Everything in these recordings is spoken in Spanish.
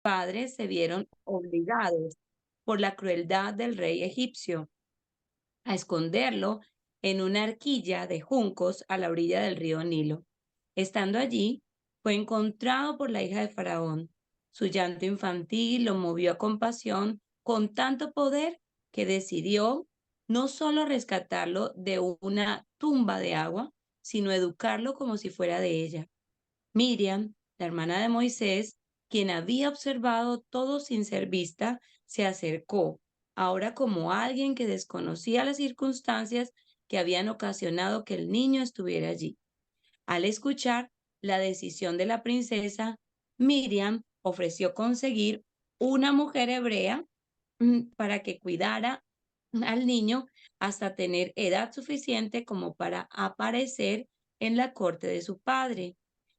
padres se vieron obligados por la crueldad del rey egipcio a esconderlo en una arquilla de juncos a la orilla del río Nilo. Estando allí, fue encontrado por la hija de Faraón. Su llanto infantil lo movió a compasión con tanto poder que decidió no solo rescatarlo de una tumba de agua, sino educarlo como si fuera de ella. Miriam, la hermana de Moisés, quien había observado todo sin ser vista, se acercó, ahora como alguien que desconocía las circunstancias que habían ocasionado que el niño estuviera allí. Al escuchar la decisión de la princesa, Miriam ofreció conseguir una mujer hebrea para que cuidara al niño hasta tener edad suficiente como para aparecer en la corte de su padre.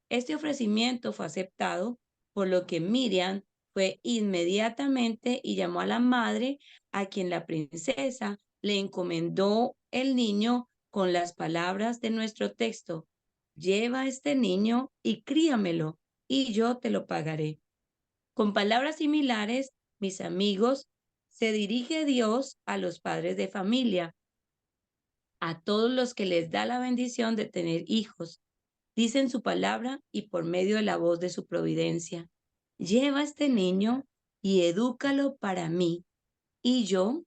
Este ofrecimiento fue aceptado, por lo que Miriam fue inmediatamente y llamó a la madre, a quien la princesa le encomendó el niño con las palabras de nuestro texto: lleva a este niño y críamelo, y yo te lo pagaré. Con palabras similares, mis amigos, se dirige Dios a los padres de familia, a todos los que les da la bendición de tener hijos. Dicen su palabra y por medio de la voz de su providencia. Lleva a este niño y edúcalo para mí, y yo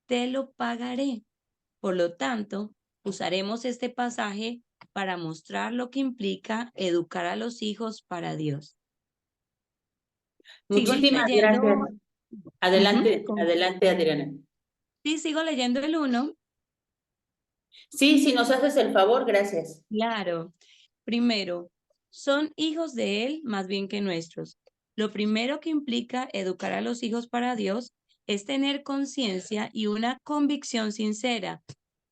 te lo pagaré. Por lo tanto, usaremos este pasaje para mostrar lo que implica educar a los hijos para Dios. Sigo Muchísimas leyendo. gracias. Adelante, Con- adelante, Adriana. sí, sigo leyendo el uno. Sí, si nos haces el favor, gracias. Claro. Primero, son hijos de Él más bien que nuestros. Lo primero que implica educar a los hijos para Dios es tener conciencia y una convicción sincera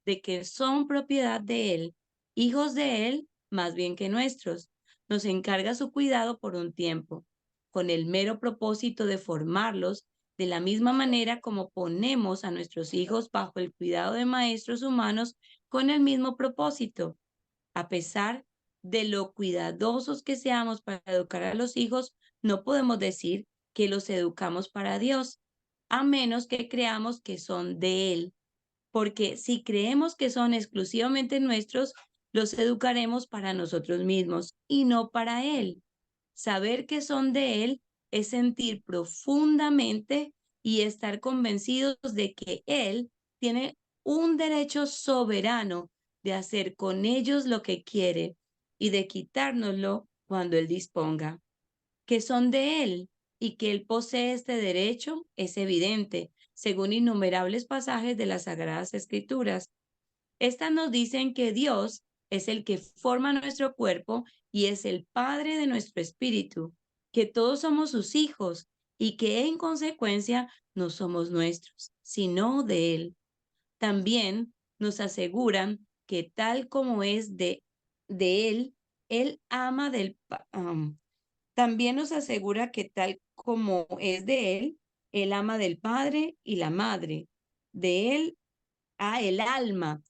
de que son propiedad de Él, hijos de Él más bien que nuestros. Nos encarga su cuidado por un tiempo, con el mero propósito de formarlos de la misma manera como ponemos a nuestros hijos bajo el cuidado de maestros humanos con el mismo propósito. A pesar de lo cuidadosos que seamos para educar a los hijos, no podemos decir que los educamos para Dios, a menos que creamos que son de Él, porque si creemos que son exclusivamente nuestros, los educaremos para nosotros mismos y no para Él. Saber que son de Él es sentir profundamente y estar convencidos de que Él tiene un derecho soberano de hacer con ellos lo que quiere y de quitárnoslo cuando Él disponga. Que son de Él y que Él posee este derecho es evidente, según innumerables pasajes de las Sagradas Escrituras. Estas nos dicen que Dios es el que forma nuestro cuerpo y es el Padre de nuestro espíritu, que todos somos sus hijos y que en consecuencia no somos nuestros, sino de Él. También nos aseguran que tal como es de Él, Él ama también nos asegura que tal como es de Él, Él ama del Padre y la Madre. De Él el alma,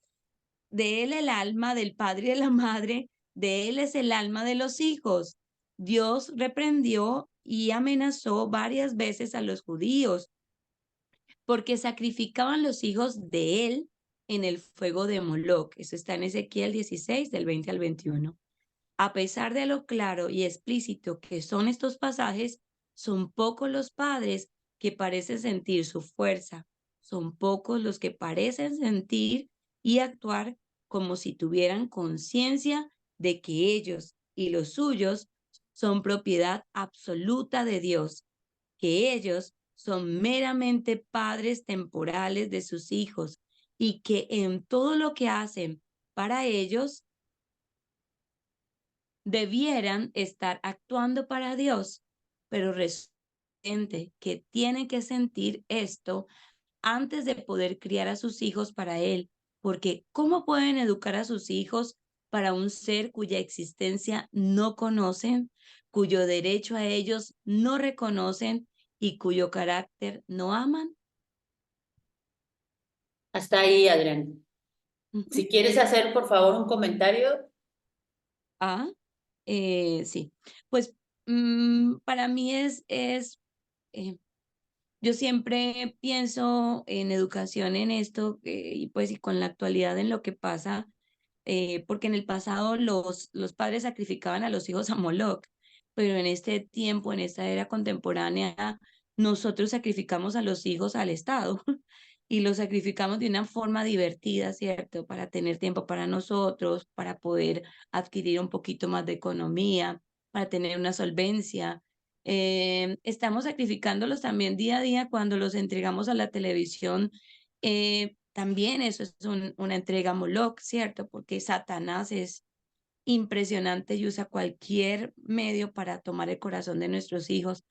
de Él el alma del Padre y de la Madre, de Él es el alma de los hijos. Dios reprendió y amenazó varias veces a los judíos porque sacrificaban los hijos de Él en el fuego de Moloc. Eso está en Ezequiel 16, del 20 al 21. A pesar de lo claro y explícito que son estos pasajes, son pocos los padres que parecen sentir su fuerza, son pocos los que parecen sentir y actuar como si tuvieran conciencia de que ellos y los suyos son propiedad absoluta de Dios, que ellos son meramente padres temporales de sus hijos y que en todo lo que hacen para ellos debieran estar actuando para Dios, pero resulta que tienen que sentir esto antes de poder criar a sus hijos para Él, porque ¿cómo pueden educar a sus hijos para un ser cuya existencia no conocen, cuyo derecho a ellos no reconocen y cuyo carácter no aman? Hasta ahí, Adriana. Ujú. Si quieres hacer, por favor, un comentario. Ah, sí. Pues Para mí eh, yo siempre pienso en educación en esto, y pues y con la actualidad en lo que pasa, porque en el pasado los padres sacrificaban a los hijos a Moloc, pero en este tiempo, en esta era contemporánea, nosotros sacrificamos a los hijos al Estado y los sacrificamos de una forma divertida, ¿cierto? Para tener tiempo para nosotros, para poder adquirir un poquito más de economía, para tener una solvencia. Estamos sacrificándolos también día a día cuando los entregamos a la televisión. También eso es una entrega a Moloc, ¿cierto? Porque Satanás es impresionante y usa cualquier medio para tomar el corazón de nuestros hijos.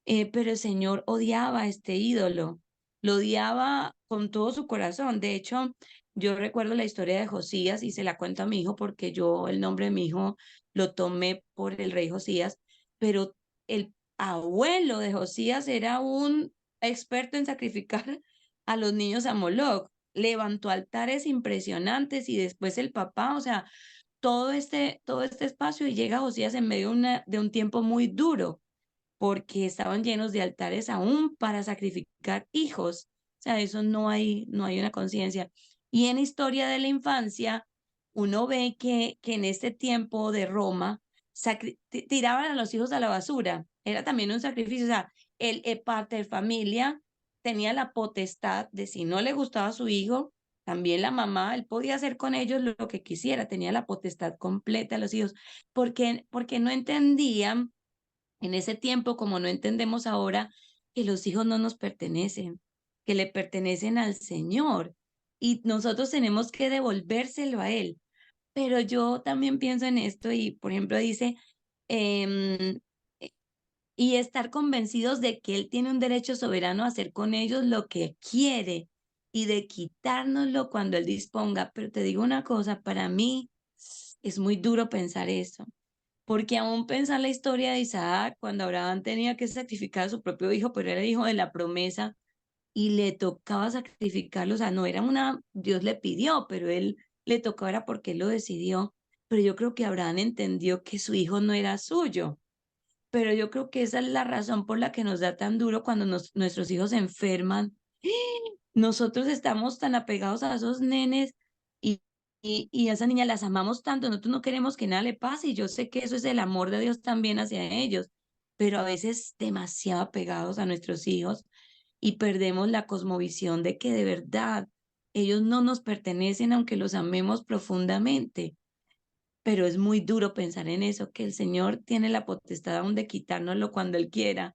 Pero el Señor odiaba a este ídolo, lo odiaba con todo su corazón. De hecho, yo recuerdo la historia de Josías y se la cuento a mi hijo porque yo el nombre de mi hijo lo tomé por el rey Josías, pero el abuelo de Josías era un experto en sacrificar a los niños a Moloc. Levantó altares impresionantes y después el papá, o sea, todo este espacio y llega Josías en medio de un tiempo muy duro porque estaban llenos de altares aún para sacrificar hijos. O sea, eso no hay una conciencia. Y en historia de la infancia, uno ve que en este tiempo de Roma tiraban a los hijos a la basura. Era también un sacrificio. O sea, el pater familia tenía la potestad de si no le gustaba a su hijo, también la mamá, él podía hacer con ellos lo que quisiera, tenía la potestad completa de los hijos, porque no entendían en ese tiempo, como no entendemos ahora, que los hijos no nos pertenecen, que le pertenecen al Señor y nosotros tenemos que devolvérselo a Él. Pero yo también pienso en esto y, por ejemplo, dice, em, eh, y estar convencidos de que Él tiene un derecho soberano a hacer con ellos lo que quiere y de quitárnoslo cuando Él disponga. Pero te digo una cosa, para mí es muy duro pensar eso porque aún pensar la historia de Isaac, cuando Abraham tenía que sacrificar a su propio hijo, pero era hijo de la promesa y le tocaba sacrificarlo, o sea, no era Dios le pidió, pero él le tocaba era porque él lo decidió. Pero yo creo que Abraham entendió que su hijo no era suyo. Pero yo creo que esa es la razón por la que nos da tan duro cuando nuestros hijos se enferman. Nosotros estamos tan apegados a esos nenes y, y a esa niña las amamos tanto, nosotros no queremos que nada le pase y yo sé que eso es el amor de Dios también hacia ellos, pero a veces demasiado apegados a nuestros hijos y perdemos la cosmovisión de que de verdad ellos no nos pertenecen aunque los amemos profundamente. Pero es muy duro pensar en eso, que el Señor tiene la potestad aún de quitárnoslo cuando Él quiera.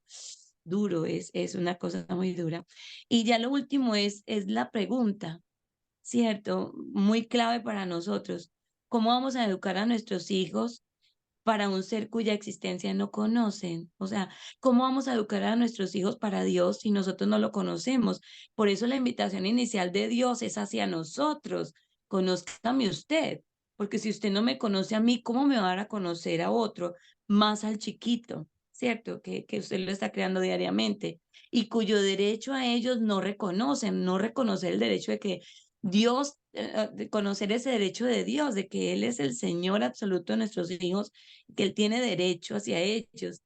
Duro, es una cosa muy dura. Y ya lo último es la pregunta, ¿cierto? Muy clave para nosotros. ¿Cómo vamos a educar a nuestros hijos para un ser cuya existencia no conocen? O sea, ¿cómo vamos a educar a nuestros hijos para Dios si nosotros no lo conocemos? Por eso la invitación inicial de Dios es hacia nosotros. Conózcame usted, porque si usted no me conoce a mí, ¿cómo me va a dar a conocer a otro? Más al chiquito, ¿cierto? Que usted lo está creando diariamente y cuyo derecho a ellos no reconocen, no reconocer el derecho de que Dios, de conocer ese derecho de Dios, de que Él es el Señor absoluto de nuestros hijos, que Él tiene derecho hacia ellos,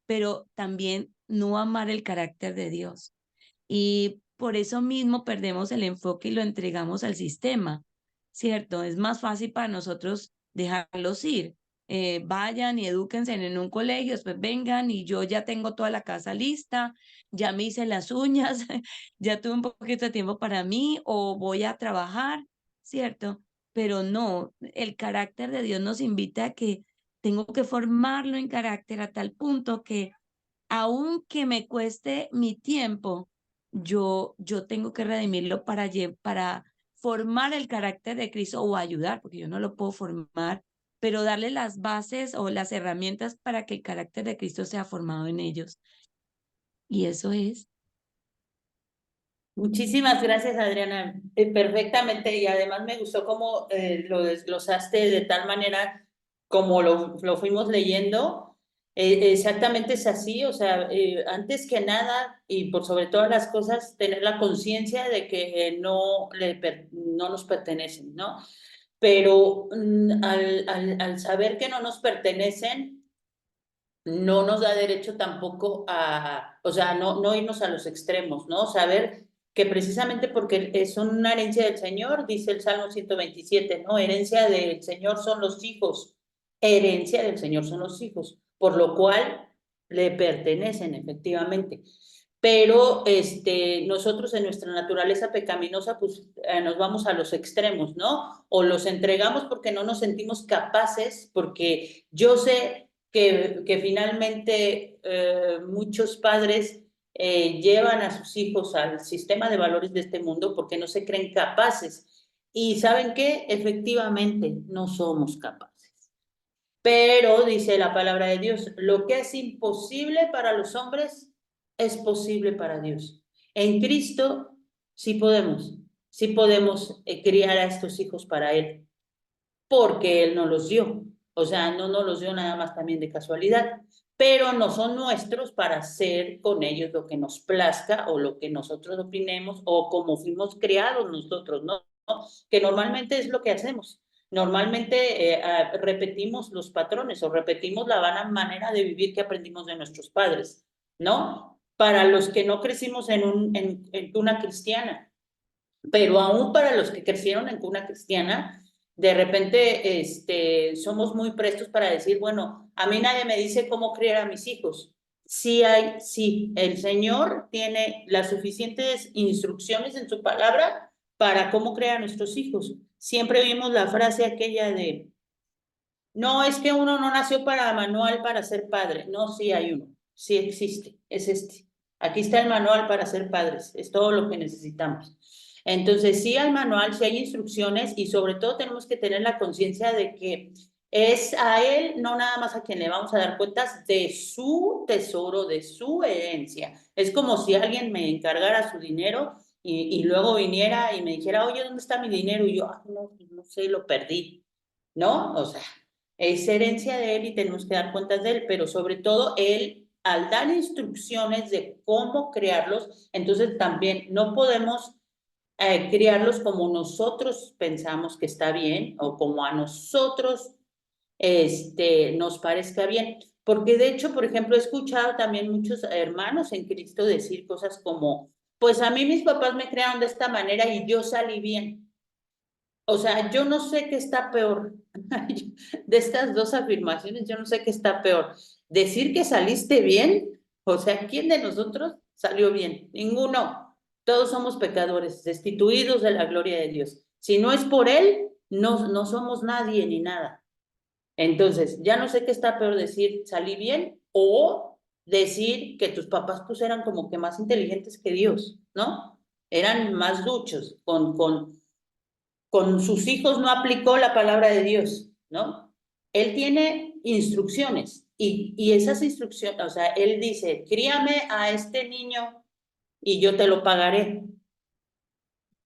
pero también no amar el carácter de Dios. Y por eso mismo perdemos el enfoque y lo entregamos al sistema, ¿cierto? Es más fácil para nosotros dejarlos ir. Vayan y edúquense en un colegio, después vengan y yo ya tengo toda la casa lista, ya me hice las uñas, ya tuve un poquito de tiempo para mí o voy a trabajar, ¿cierto? Pero no, el carácter de Dios nos invita a que tengo que formarlo en carácter a tal punto que aunque me cueste mi tiempo, yo tengo que redimirlo para formar el carácter de Cristo o ayudar, porque yo no lo puedo formar, pero darle las bases o las herramientas para que el carácter de Cristo sea formado en ellos. Y eso es. Muchísimas gracias, Adriana. Perfectamente, y además me gustó cómo lo desglosaste de tal manera como lo fuimos leyendo. Exactamente es así, o sea, antes que nada y por sobre todas las cosas, tener la conciencia de que no nos pertenecen, ¿no? Pero al saber que no nos pertenecen, no nos da derecho tampoco a, o sea, no irnos a los extremos, ¿no? Saber que precisamente porque es una herencia del Señor, dice el Salmo 127, ¿no? Herencia del Señor son los hijos, herencia del Señor son los hijos, por lo cual le pertenecen efectivamente. Pero nosotros en nuestra naturaleza pecaminosa, pues nos vamos a los extremos, ¿no? O los entregamos porque no nos sentimos capaces, porque yo sé que finalmente muchos padres llevan a sus hijos al sistema de valores de este mundo porque no se creen capaces. Y ¿saben qué? Efectivamente, no somos capaces. Pero dice la palabra de Dios, lo que es imposible para los hombres es posible para Dios. En Cristo sí podemos criar a estos hijos para Él, porque Él nos los dio. O sea, no nos los dio nada más también de casualidad, pero no son nuestros para hacer con ellos lo que nos plazca o lo que nosotros opinemos o como fuimos criados nosotros, ¿no? Que normalmente es lo que hacemos. Normalmente repetimos los patrones o repetimos la vana manera de vivir que aprendimos de nuestros padres, ¿no? Para los que no crecimos en cuna cristiana, pero aún para los que crecieron en cuna cristiana, de repente somos muy prestos para decir, bueno, a mí nadie me dice cómo criar a mis hijos. Sí, el Señor tiene las suficientes instrucciones en su palabra para cómo crear a nuestros hijos. Siempre vimos la frase aquella de, no, es que uno no nació para manual para ser padre. No, sí hay uno, sí existe, es este. Aquí está el manual para ser padres, es todo lo que necesitamos. Entonces, sí hay manual, sí hay instrucciones y sobre todo tenemos que tener la conciencia de que es a él, no nada más a quien le vamos a dar cuentas de su tesoro, de su herencia. Es como si alguien me encargara su dinero y luego viniera y me dijera, oye, ¿dónde está mi dinero? Y yo, no, no sé, lo perdí, ¿no? O sea, es herencia de él y tenemos que dar cuentas de él, pero sobre todo él, al dar instrucciones de cómo crearlos, entonces también no podemos criarlos como nosotros pensamos que está bien o como a nosotros nos parezca bien. Porque de hecho, por ejemplo, he escuchado también muchos hermanos en Cristo decir cosas como, pues a mí mis papás me crearon de esta manera y yo salí bien. O sea, yo no sé qué está peor. De estas dos afirmaciones, yo no sé qué está peor. Decir que saliste bien, o sea, ¿quién de nosotros salió bien? Ninguno. Todos somos pecadores, destituidos de la gloria de Dios. Si no es por Él, no somos nadie ni nada. Entonces, ya no sé qué está peor decir salí bien o decir que tus papás pues eran como que más inteligentes que Dios, ¿no? Eran más duchos, con sus hijos no aplicó la palabra de Dios, ¿no? Él tiene instrucciones y esas instrucciones, o sea, él dice, críame a este niño y yo te lo pagaré.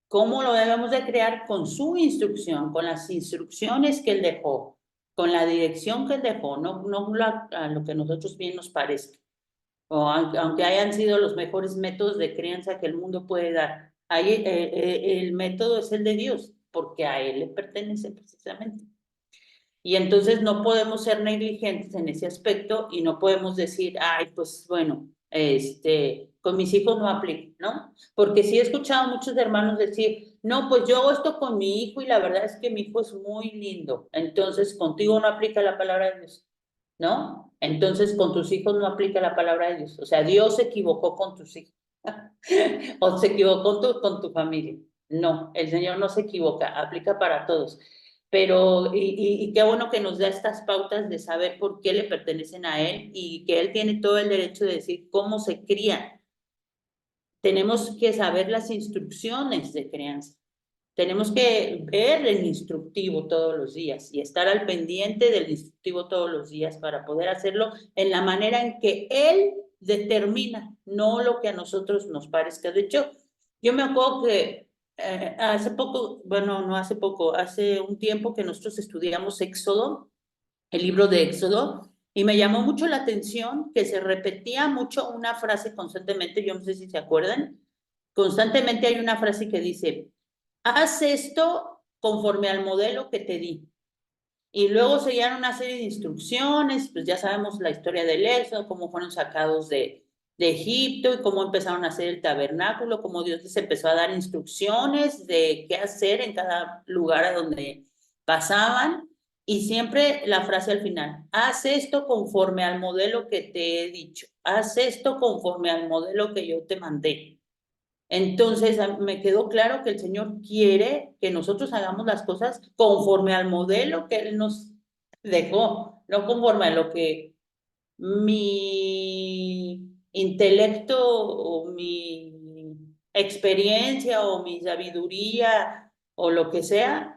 ¿Cómo lo debemos de crear? Con su instrucción, con las instrucciones que él dejó, con la dirección que él dejó, no a lo que a nosotros bien nos parezca, o aunque hayan sido los mejores métodos de crianza que el mundo puede dar. Ahí, el método es el de Dios, porque a Él le pertenece precisamente. Y entonces no podemos ser negligentes en ese aspecto y no podemos decir, ay, pues bueno, con mis hijos no aplico, ¿no? Porque sí he escuchado a muchos hermanos decir, no, pues yo hago esto con mi hijo y la verdad es que mi hijo es muy lindo, entonces contigo no aplica la palabra de Dios, ¿no? Entonces con tus hijos no aplica la palabra de Dios, o sea, Dios se equivocó con tus hijos o se equivocó con tu familia. No, el Señor no se equivoca, aplica para todos. Pero, y qué bueno que nos da estas pautas de saber por qué le pertenecen a Él y que Él tiene todo el derecho de decir cómo se crían. Tenemos que saber las instrucciones de crianza. Tenemos que ver el instructivo todos los días y estar al pendiente del instructivo todos los días para poder hacerlo en la manera en que Él determina, no lo que a nosotros nos parezca. De hecho, yo me acuerdo que hace poco, bueno, no hace poco, hace un tiempo que nosotros estudiamos Éxodo, el libro de Éxodo, y me llamó mucho la atención que se repetía mucho una frase constantemente, yo no sé si se acuerdan, constantemente hay una frase que dice, haz esto conforme al modelo que te di. Y luego seguían una serie de instrucciones, pues ya sabemos la historia del Éxodo, cómo fueron sacados de Egipto y cómo empezaron a hacer el tabernáculo, cómo Dios les empezó a dar instrucciones de qué hacer en cada lugar a donde pasaban. Y siempre la frase al final, haz esto conforme al modelo que te he dicho, haz esto conforme al modelo que yo te mandé. Entonces, me quedó claro que el Señor quiere que nosotros hagamos las cosas conforme al modelo que Él nos dejó, no conforme a lo que mi intelecto o mi experiencia o mi sabiduría o lo que sea,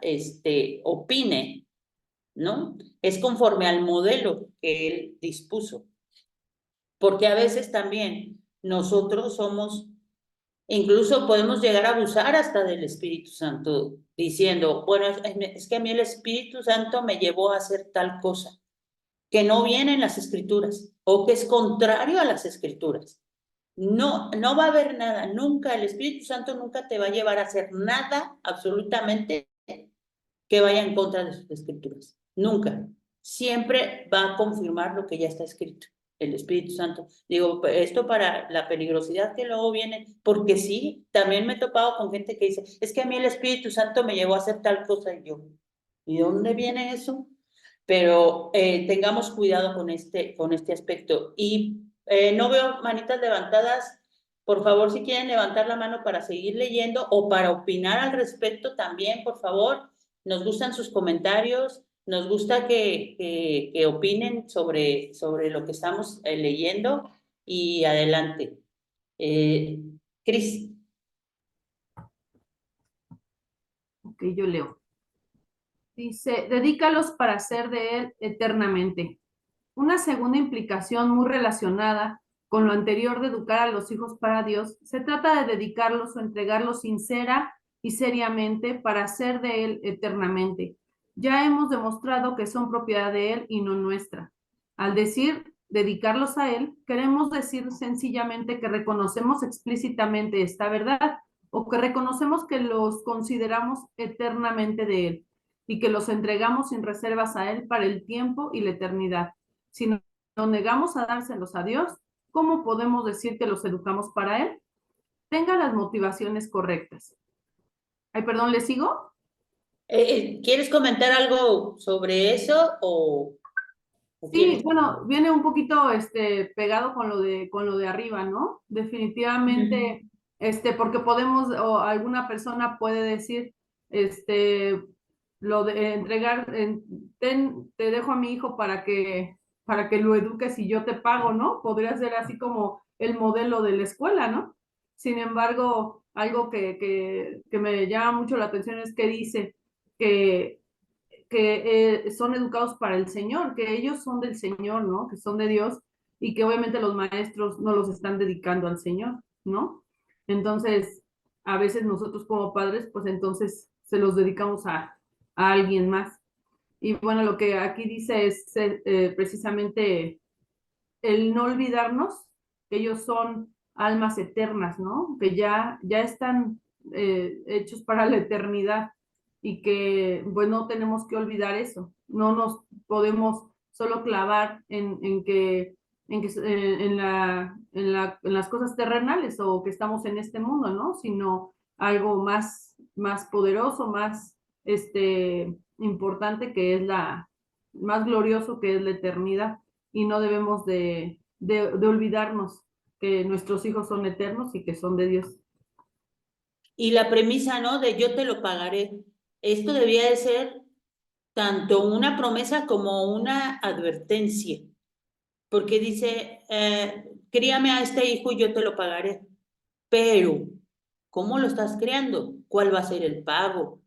opine, ¿no? Es conforme al modelo que Él dispuso. Porque a veces también nosotros somos. Incluso podemos llegar a abusar hasta del Espíritu Santo, diciendo, bueno, es que a mí el Espíritu Santo me llevó a hacer tal cosa, que no viene en las Escrituras o que es contrario a las Escrituras. No, no va a haber nada, nunca, el Espíritu Santo nunca te va a llevar a hacer nada, absolutamente, que vaya en contra de sus Escrituras. Nunca. Siempre va a confirmar lo que ya está escrito el Espíritu Santo. Digo, esto para la peligrosidad que luego viene, porque sí, también me he topado con gente que dice, es que a mí el Espíritu Santo me llevó a hacer tal cosa y yo, ¿y de dónde viene eso? Pero tengamos cuidado con este aspecto. Y no veo manitas levantadas. Por favor, si quieren levantar la mano para seguir leyendo o para opinar al respecto también, por favor. Nos gustan sus comentarios, nos gusta que opinen sobre lo que estamos leyendo y adelante. Cris. Ok, yo leo. Dice, dedícalos para ser de él eternamente. Una segunda implicación muy relacionada con lo anterior de educar a los hijos para Dios, se trata de dedicarlos o entregarlos sincera y seriamente para ser de él eternamente. Ya hemos demostrado que son propiedad de él y no nuestra. Al decir dedicarlos a él, queremos decir sencillamente que reconocemos explícitamente esta verdad o que reconocemos que los consideramos eternamente de él y que los entregamos sin reservas a él para el tiempo y la eternidad. Si nos negamos a dárselos a Dios, ¿cómo podemos decir que los educamos para él? Tenga las motivaciones correctas. Ay, perdón, ¿le sigo? ¿Quieres comentar algo sobre eso o Sí, quieres? bueno, viene un poquito pegado con lo de arriba, ¿no? Ujú. Definitivamente, porque podemos, o alguna persona puede decir, este, lo de entregar, te dejo a mi hijo para que lo eduques y yo te pago, ¿no? Podría ser así como el modelo de la escuela, ¿no? Sin embargo, algo que me llama mucho la atención es que dice que son educados para el Señor, que ellos son del Señor, ¿no? Que son de Dios y que obviamente los maestros no los están dedicando al Señor, ¿no? Entonces, a veces nosotros como padres, pues entonces se los dedicamos a alguien más. Y bueno, lo que aquí dice es precisamente el no olvidarnos que ellos son almas eternas, ¿no? Que ya están hechos para la eternidad y que pues no tenemos que olvidar eso, no nos podemos solo clavar en las cosas terrenales o que estamos en este mundo, ¿no? Sino algo más poderoso, más importante que es más glorioso que es la eternidad y no debemos de olvidarnos que nuestros hijos son eternos y que son de Dios. Y la premisa, ¿no? De yo te lo pagaré. Esto debía de ser tanto una promesa como una advertencia, porque dice, críame a este hijo y yo te lo pagaré. Pero, ¿cómo lo estás criando? ¿Cuál va a ser el pago?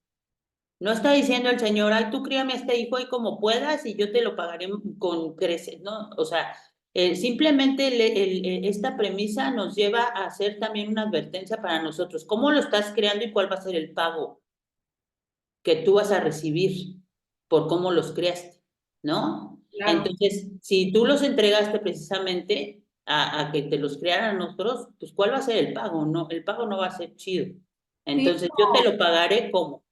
No está diciendo el Señor, ay, tú críame a este hijo y como puedas y yo te lo pagaré con creces, ¿no? O sea, simplemente esta premisa nos lleva a hacer también una advertencia para nosotros. ¿Cómo lo estás creando y cuál va a ser el pago que tú vas a recibir por cómo los creaste, ¿no? Claro. Entonces, si tú los entregaste precisamente a que te los crearan nosotros, pues ¿cuál va a ser el pago? No, el pago no va a ser chido. Sí, Entonces, yo te lo pagaré como,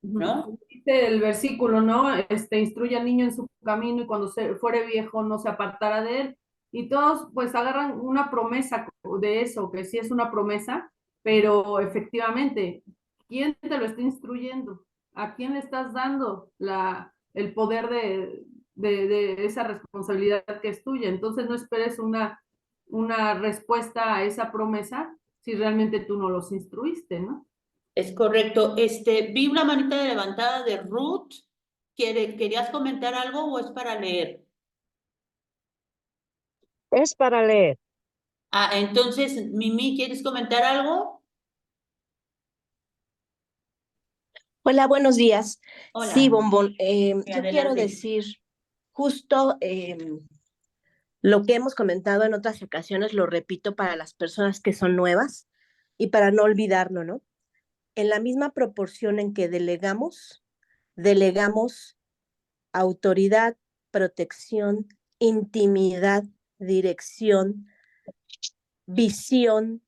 uh-huh. ¿no? dice el versículo, ¿no? Instruye al niño en su camino y cuando se fuere viejo no se apartará de él. Y todos pues agarran una promesa de eso, que sí es una promesa, pero efectivamente, ¿quién te lo está instruyendo? ¿A quién le estás dando el poder de esa responsabilidad que es tuya? Entonces no esperes una respuesta a esa promesa si realmente tú no los instruiste, ¿no? Es correcto. Vi una manita levantada de Ruth. ¿Querías comentar algo o es para leer? Es para leer. Ah, entonces, Mimi, ¿quieres comentar algo? Hola, buenos días. Sí, Hola, Bombón, sí, yo quiero adelante. decir justo lo que hemos comentado en otras ocasiones, lo repito para las personas que son nuevas y para no olvidarlo, ¿no? En la misma proporción en que delegamos autoridad, protección, intimidad, dirección, visión,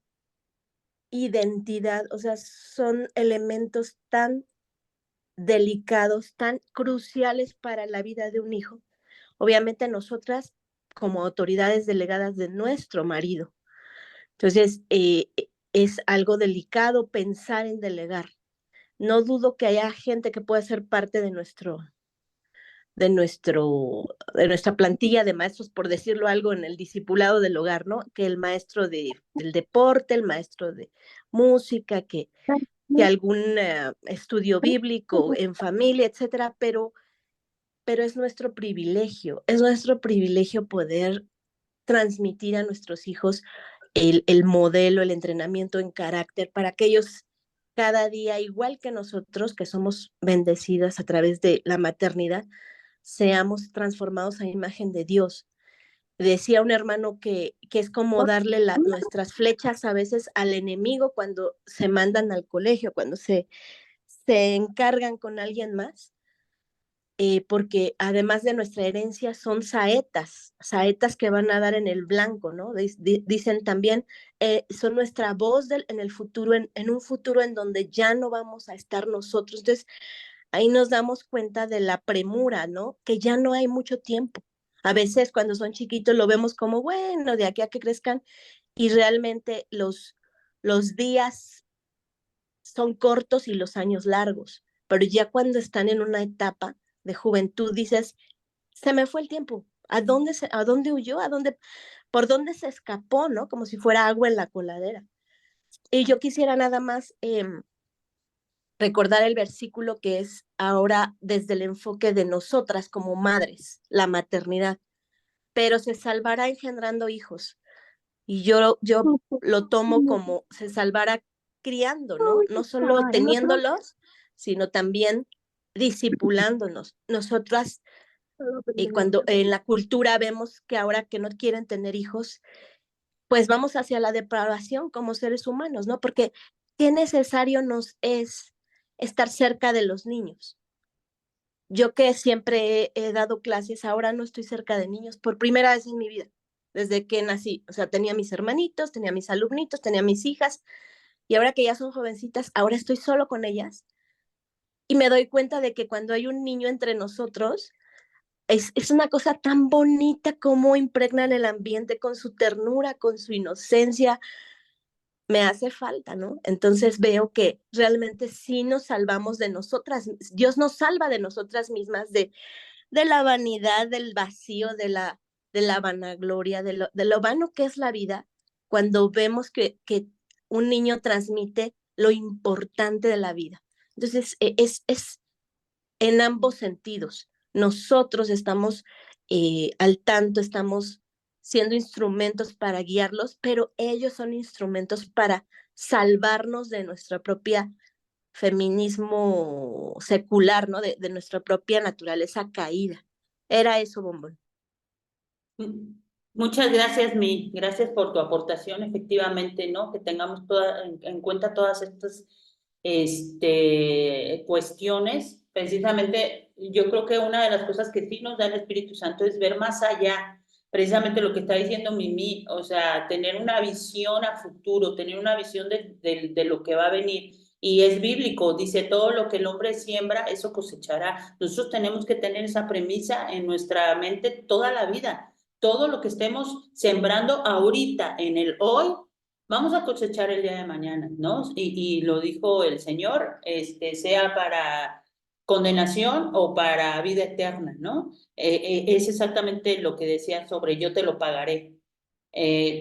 identidad, o sea, son elementos tan delicados, tan cruciales para la vida de un hijo. Obviamente nosotras como autoridades delegadas de nuestro marido. Entonces, es algo delicado pensar en delegar. No dudo que haya gente que pueda ser parte de, nuestro, de nuestra plantilla de maestros, por decirlo algo, en el discipulado del hogar, ¿no? Que el maestro del deporte, el maestro de música, que algún estudio bíblico en familia, etcétera, pero es nuestro privilegio poder transmitir a nuestros hijos el modelo, el entrenamiento en carácter para que ellos cada día, igual que nosotros, que somos bendecidas a través de la maternidad, seamos transformados a imagen de Dios. Decía un hermano que es como darle nuestras flechas a veces al enemigo cuando se mandan al colegio, cuando se encargan con alguien más, porque además de nuestra herencia son saetas que van a dar en el blanco, ¿no? Dicen también, son nuestra voz en el futuro, en un futuro en donde ya no vamos a estar nosotros. Entonces, ahí nos damos cuenta de la premura, ¿no? Que ya no hay mucho tiempo. A veces cuando son chiquitos lo vemos como, bueno, de aquí a que crezcan, y realmente los días son cortos y los años largos, pero ya cuando están en una etapa de juventud dices, se me fue el tiempo, a dónde huyó? ¿Por dónde se escapó, no? Como si fuera agua en la coladera. Y yo quisiera nada más recordar el versículo que es ahora desde el enfoque de nosotras como madres, la maternidad, pero se salvará engendrando hijos. Y yo lo tomo como se salvará criando, ¿no? No solo teniéndolos, sino también discipulándonos. Nosotras, cuando en la cultura vemos que ahora que no quieren tener hijos, pues vamos hacia la depravación como seres humanos, ¿no? Porque qué necesario nos es estar cerca de los niños. Yo que siempre he dado clases, ahora no estoy cerca de niños por primera vez en mi vida, desde que nací. O sea, tenía mis hermanitos, tenía mis alumnitos, tenía mis hijas, y ahora que ya son jovencitas, ahora estoy solo con ellas. Y me doy cuenta de que cuando hay un niño entre nosotros, es una cosa tan bonita como impregnan el ambiente con su ternura, con su inocencia. Me hace falta, ¿no? Entonces veo que realmente sí nos salvamos de nosotras, Dios nos salva de nosotras mismas, de la vanidad, del vacío, de la vanagloria, de lo vano que es la vida, cuando vemos que un niño transmite lo importante de la vida. Entonces, es en ambos sentidos. Nosotros estamos al tanto, estamos siendo instrumentos para guiarlos, pero ellos son instrumentos para salvarnos de nuestra propia feminismo secular, ¿no? De nuestra propia naturaleza caída. Era eso, Bombón. Muchas gracias, Mi. Gracias por tu aportación. Efectivamente, ¿no? Que tengamos en cuenta todas estas cuestiones. Precisamente, yo creo que una de las cosas que sí nos da el Espíritu Santo es ver más allá. Precisamente lo que está diciendo Mimi, o sea, tener una visión a futuro, tener una visión de lo que va a venir. Y es bíblico, dice, todo lo que el hombre siembra, eso cosechará. Nosotros tenemos que tener esa premisa en nuestra mente toda la vida. Todo lo que estemos sembrando ahorita, en el hoy, vamos a cosechar el día de mañana, ¿no? Y lo dijo el Señor, sea para condenación o para vida eterna, ¿no? Es exactamente lo que decía sobre yo te lo pagaré.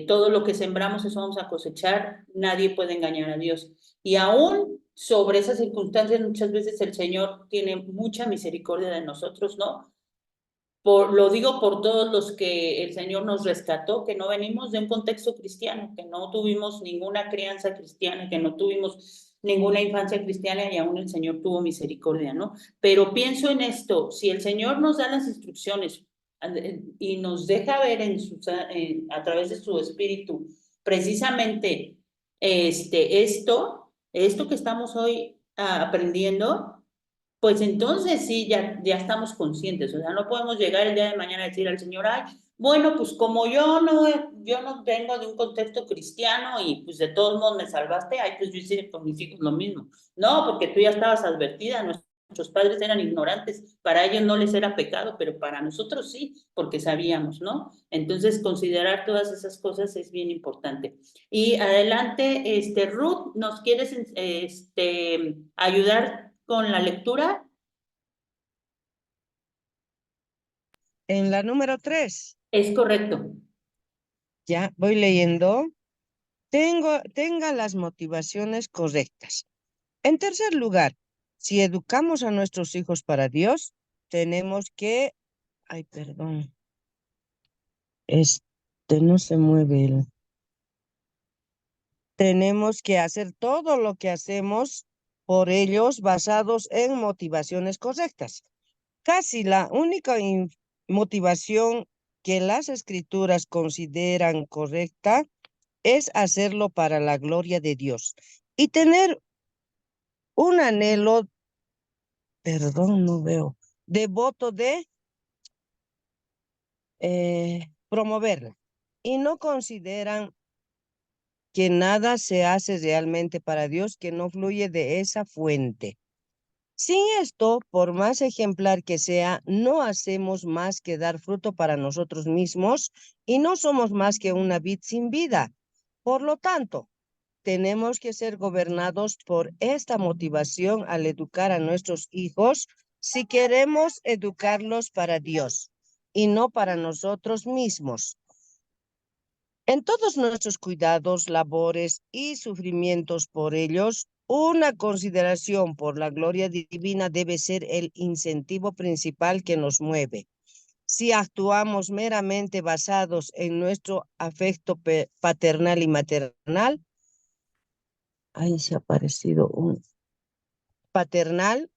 Todo lo que sembramos, eso vamos a cosechar, nadie puede engañar a Dios. Y aún sobre esas circunstancias, muchas veces el Señor tiene mucha misericordia de nosotros, ¿no? Lo digo por todos los que el Señor nos rescató, que no venimos de un contexto cristiano, que no tuvimos ninguna crianza cristiana, que no tuvimos ninguna infancia cristiana y aún el Señor tuvo misericordia, ¿no? Pero pienso en esto, si el Señor nos da las instrucciones y nos deja ver a través de su espíritu precisamente esto que estamos hoy aprendiendo, pues entonces sí, ya estamos conscientes, o sea, no podemos llegar el día de mañana a decir al Señor, ay, bueno, pues como yo no vengo de un contexto cristiano y pues de todos modos me salvaste, ay, pues yo hice con mis hijos lo mismo. No, porque tú ya estabas advertida, nuestros padres eran ignorantes, para ellos no les era pecado, pero para nosotros sí, porque sabíamos, ¿no? Entonces, considerar todas esas cosas es bien importante. Y adelante, Ruth, ¿nos quieres ayudar con la lectura? En la número 3, Es correcto. ya voy leyendo. Tenga las motivaciones correctas. En tercer lugar, si educamos a nuestros hijos para Dios, tenemos que, ay, perdón, no se mueve tenemos que hacer todo lo que hacemos por ellos basados en motivaciones correctas. Casi la única motivación que las escrituras consideran correcta es hacerlo para la gloria de Dios y tener un anhelo, perdón, no veo, devoto de promoverla. Y no consideran que nada se hace realmente para Dios que no fluye de esa fuente. Sin esto, por más ejemplar que sea, no hacemos más que dar fruto para nosotros mismos y no somos más que una vid sin vida. Por lo tanto, tenemos que ser gobernados por esta motivación al educar a nuestros hijos si queremos educarlos para Dios y no para nosotros mismos. En todos nuestros cuidados, labores y sufrimientos por ellos, una consideración por la gloria divina debe ser el incentivo principal que nos mueve. Si actuamos meramente basados en nuestro afecto paternal y maternal, ahí se ha aparecido un paternal,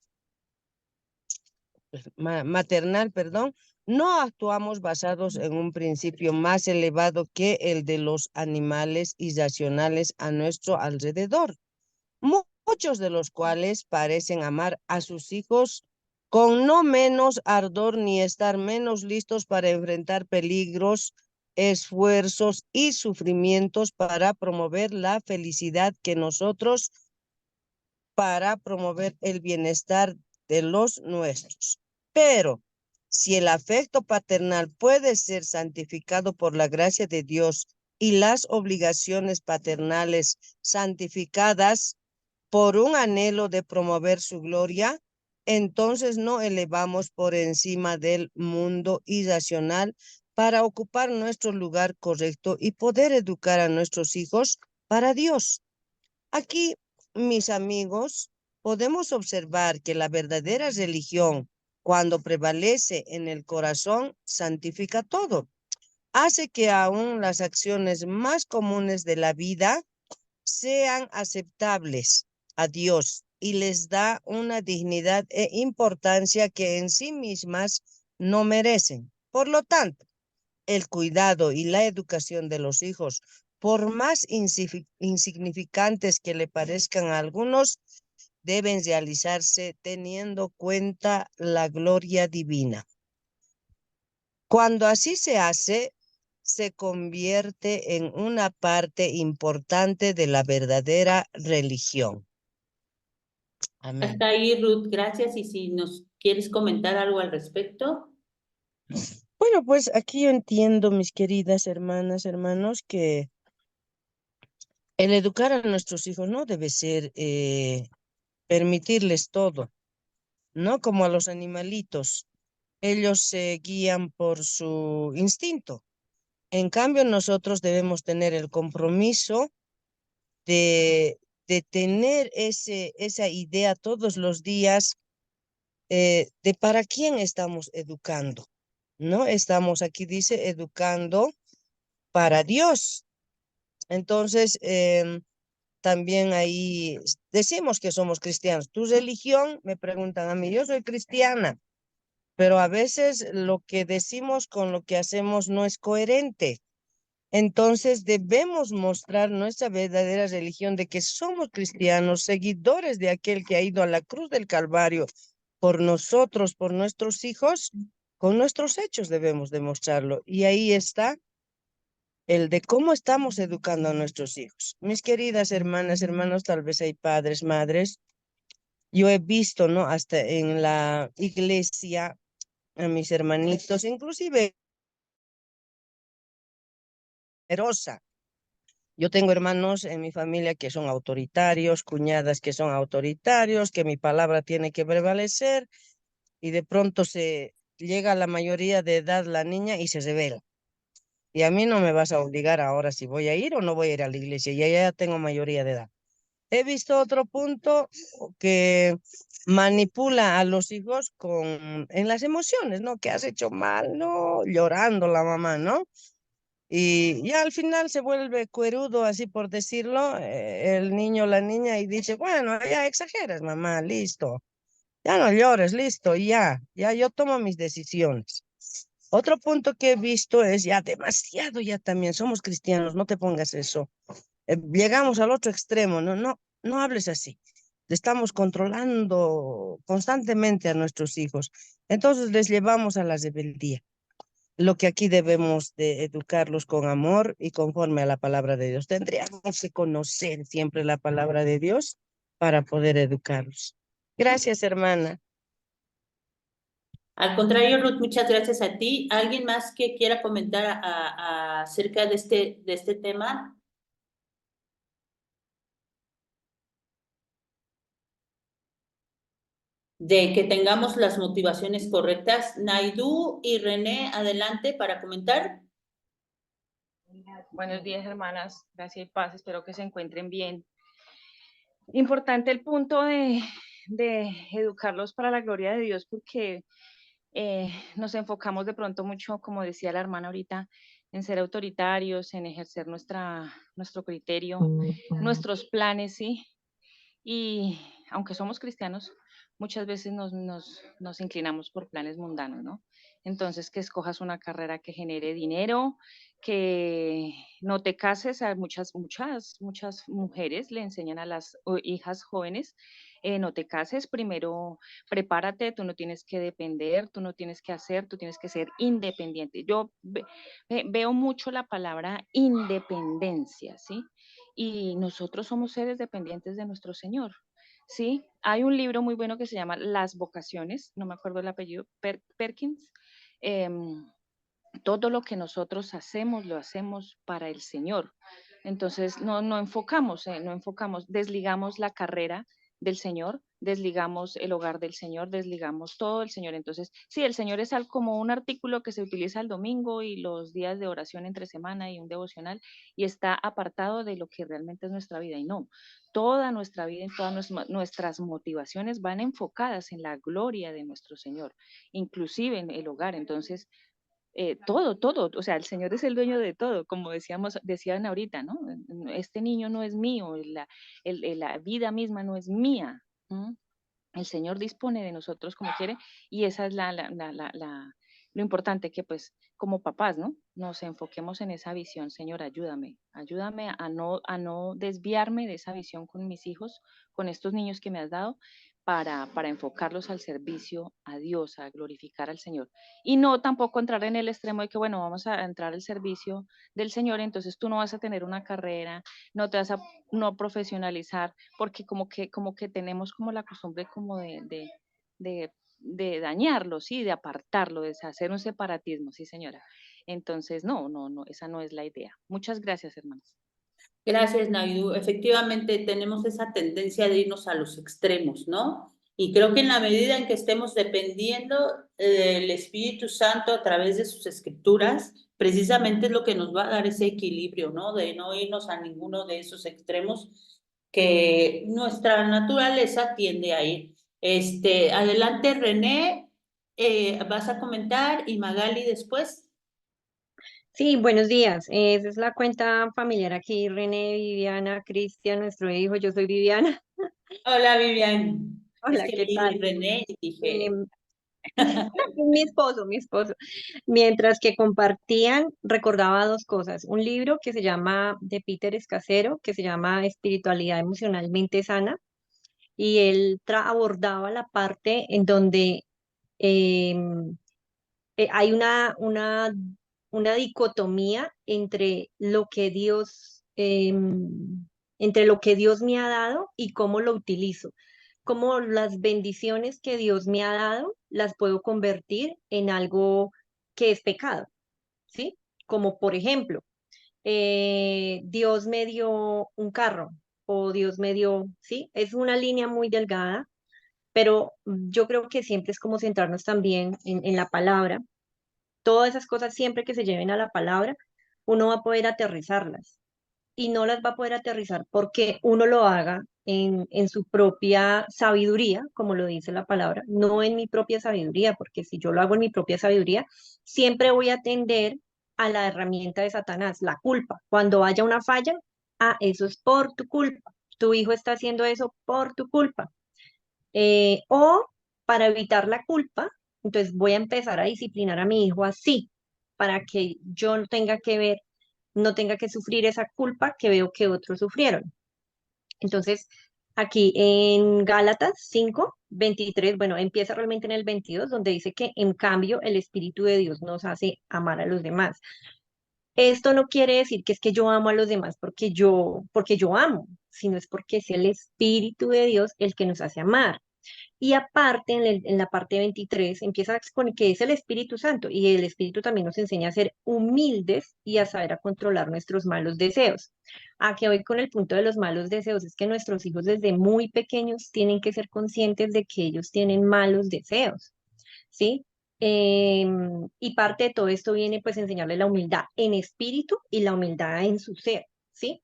maternal, perdón, no actuamos basados en un principio más elevado que el de los animales irracionales a nuestro alrededor, muchos de los cuales parecen amar a sus hijos con no menos ardor ni estar menos listos para enfrentar peligros, esfuerzos y sufrimientos para promover la felicidad que nosotros, para promover el bienestar de los nuestros. Pero si el afecto paternal puede ser santificado por la gracia de Dios y las obligaciones paternales santificadas por un anhelo de promover su gloria, entonces no elevamos por encima del mundo irracional para ocupar nuestro lugar correcto y poder educar a nuestros hijos para Dios. Aquí, mis amigos, podemos observar que la verdadera religión, cuando prevalece en el corazón, santifica todo. Hace que aún las acciones más comunes de la vida sean aceptables a Dios y les da una dignidad e importancia que en sí mismas no merecen. Por lo tanto, el cuidado y la educación de los hijos, por más insignificantes que le parezcan a algunos, deben realizarse teniendo cuenta la gloria divina. Cuando así se hace, se convierte en una parte importante de la verdadera religión. Amén. Hasta ahí, Ruth, gracias. Y si nos quieres comentar algo al respecto. Bueno, pues aquí yo entiendo, mis queridas hermanas, hermanos, que el educar a nuestros hijos no debe ser permitirles todo, ¿no? Como a los animalitos. Ellos se guían por su instinto. En cambio, nosotros debemos tener el compromiso de, de tener esa idea todos los días de para quién estamos educando, ¿no? Estamos aquí, dice, educando para Dios. Entonces, también ahí decimos que somos cristianos. ¿Tu religión? Me preguntan a mí, yo soy cristiana, pero a veces lo que decimos con lo que hacemos no es coherente. Entonces debemos mostrar nuestra verdadera religión de que somos cristianos, seguidores de aquel que ha ido a la cruz del Calvario por nosotros, por nuestros hijos. Con nuestros hechos debemos demostrarlo. Y ahí está el de cómo estamos educando a nuestros hijos. Mis queridas hermanas, hermanos, tal vez hay padres, madres. Yo he visto, ¿no? Hasta en la iglesia, a mis hermanitos, inclusive Erosa. Yo tengo hermanos en mi familia que son autoritarios, cuñadas que son autoritarios, que mi palabra tiene que prevalecer y de pronto se llega a la mayoría de edad la niña y se revela. Y a mí no me vas a obligar ahora si voy a ir o no voy a ir a la iglesia, ya tengo mayoría de edad. He visto otro punto que manipula a los hijos en las emociones, ¿no? Que has hecho mal, ¿no? Llorando la mamá, ¿no? Y ya al final se vuelve cuerudo, así por decirlo, el niño o la niña y dice, bueno, ya exageras, mamá, listo. Ya no llores, listo, ya yo tomo mis decisiones. Otro punto que he visto es ya demasiado, ya también somos cristianos, no te pongas eso. Llegamos al otro extremo, no hables así. Estamos controlando constantemente a nuestros hijos. Entonces les llevamos a la rebeldía. Lo que aquí debemos de educarlos con amor y conforme a la palabra de Dios. Tendríamos que conocer siempre la palabra de Dios para poder educarlos. Gracias, hermana. Al contrario, Ruth, muchas gracias a ti. ¿Alguien más que quiera comentar acerca de este tema? De que tengamos las motivaciones correctas. Naidu y René, adelante para comentar. Buenos días, hermanas. Gracias y paz. Espero que se encuentren bien. Importante el punto de educarlos para la gloria de Dios, porque nos enfocamos de pronto mucho, como decía la hermana ahorita, en ser autoritarios, en ejercer nuestro criterio, nuestros planes, ¿sí? Y aunque somos cristianos, muchas veces nos inclinamos por planes mundanos, ¿no? Entonces, que escojas una carrera que genere dinero, que no te cases. A muchas mujeres le enseñan a las hijas jóvenes, no te cases, primero prepárate, tú no tienes que depender, tú no tienes que hacer, tú tienes que ser independiente. Yo veo mucho la palabra independencia, ¿sí? Y nosotros somos seres dependientes de nuestro Señor. Sí, hay un libro muy bueno que se llama Las Vocaciones, no me acuerdo el apellido, Perkins. Todo lo que nosotros hacemos, lo hacemos para el Señor. Entonces, no enfocamos, desligamos la carrera del Señor, desligamos el hogar del Señor, desligamos todo el Señor. Entonces, sí, el Señor es como un artículo que se utiliza el domingo y los días de oración entre semana y un devocional, y está apartado de lo que realmente es nuestra vida. Y no, toda nuestra vida y todas nuestras motivaciones van enfocadas en la gloria de nuestro Señor, inclusive en el hogar. Entonces, todo, o sea, el Señor es el dueño de todo, como decían ahorita, ¿no? Este niño no es mío, la vida misma no es mía. ¿Mm? El Señor dispone de nosotros como quiere, y esa es lo importante, que pues como papás, ¿no? Nos enfoquemos en esa visión. Señor, ayúdame a no desviarme de esa visión con mis hijos, con estos niños que me has dado, para enfocarlos al servicio a Dios, a glorificar al Señor. Y no tampoco entrar en el extremo de que, bueno, vamos a entrar al servicio del Señor, entonces tú no vas a tener una carrera, no te vas a no profesionalizar, porque como que tenemos como la costumbre como de dañarlo, ¿sí? De apartarlo, de hacer un separatismo, sí, señora. Entonces, no, esa no es la idea. Muchas gracias, hermanos. Gracias, Naidu. Efectivamente, tenemos esa tendencia de irnos a los extremos, ¿no? Y creo que en la medida en que estemos dependiendo del Espíritu Santo a través de sus escrituras, precisamente es lo que nos va a dar ese equilibrio, ¿no? De no irnos a ninguno de esos extremos que nuestra naturaleza tiende a ir. Adelante, René, vas a comentar y Magali después. Sí, buenos días. Esa es la cuenta familiar aquí, René, Viviana, Cristian, nuestro hijo. Yo soy Viviana. Hola, Vivian. Es Hola, que ¿qué leí tal? René y dije, Em, mi esposo. Mientras que compartían, recordaba dos cosas. Un libro que se llama, de Peter Escacero, que se llama Espiritualidad Emocionalmente Sana, y él abordaba la parte en donde em, hay una dicotomía entre lo que Dios me ha dado y cómo lo utilizo. Cómo las bendiciones que Dios me ha dado las puedo convertir en algo que es pecado, ¿sí? Como por ejemplo, Dios me dio un carro o Dios me dio, ¿sí? Es una línea muy delgada, pero yo creo que siempre es como centrarnos también en la palabra. Todas esas cosas siempre que se lleven a la palabra, uno va a poder aterrizarlas y no las va a poder aterrizar porque uno lo haga en su propia sabiduría, como lo dice la palabra, no en mi propia sabiduría, porque si yo lo hago en mi propia sabiduría, siempre voy a tender a la herramienta de Satanás, la culpa. Cuando haya una falla, eso es por tu culpa. Tu hijo está haciendo eso por tu culpa. O para evitar la culpa, entonces voy a empezar a disciplinar a mi hijo así, para que yo no tenga que ver, no tenga que sufrir esa culpa que veo que otros sufrieron. Entonces, aquí en Gálatas 5:23, bueno, empieza realmente en el 22, donde dice que en cambio el Espíritu de Dios nos hace amar a los demás. Esto no quiere decir que es que yo amo a los demás porque yo amo, sino es porque es el Espíritu de Dios el que nos hace amar. Y aparte, en la parte 23, empieza con que es el Espíritu Santo y el Espíritu también nos enseña a ser humildes y a saber a controlar nuestros malos deseos. A que hoy con el punto de los malos deseos es que nuestros hijos desde muy pequeños tienen que ser conscientes de que ellos tienen malos deseos, ¿sí? Y parte de todo esto viene pues enseñarle la humildad en espíritu y la humildad en su ser, ¿sí?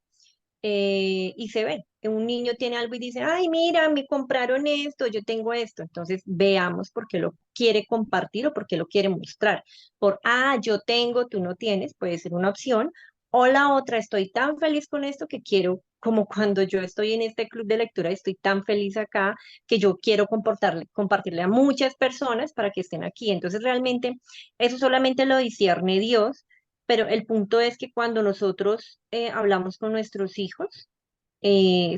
Y se ve que un niño tiene algo y dice, ay, mira, me compraron esto, yo tengo esto. Entonces veamos por qué lo quiere compartir o por qué lo quiere mostrar. Yo tengo, tú no tienes, puede ser una opción. O la otra, estoy tan feliz con esto que quiero, como cuando yo estoy en este club de lectura, estoy tan feliz acá que yo quiero compartirle a muchas personas para que estén aquí. Entonces realmente eso solamente lo discierne Dios, pero el punto es que cuando nosotros hablamos con nuestros hijos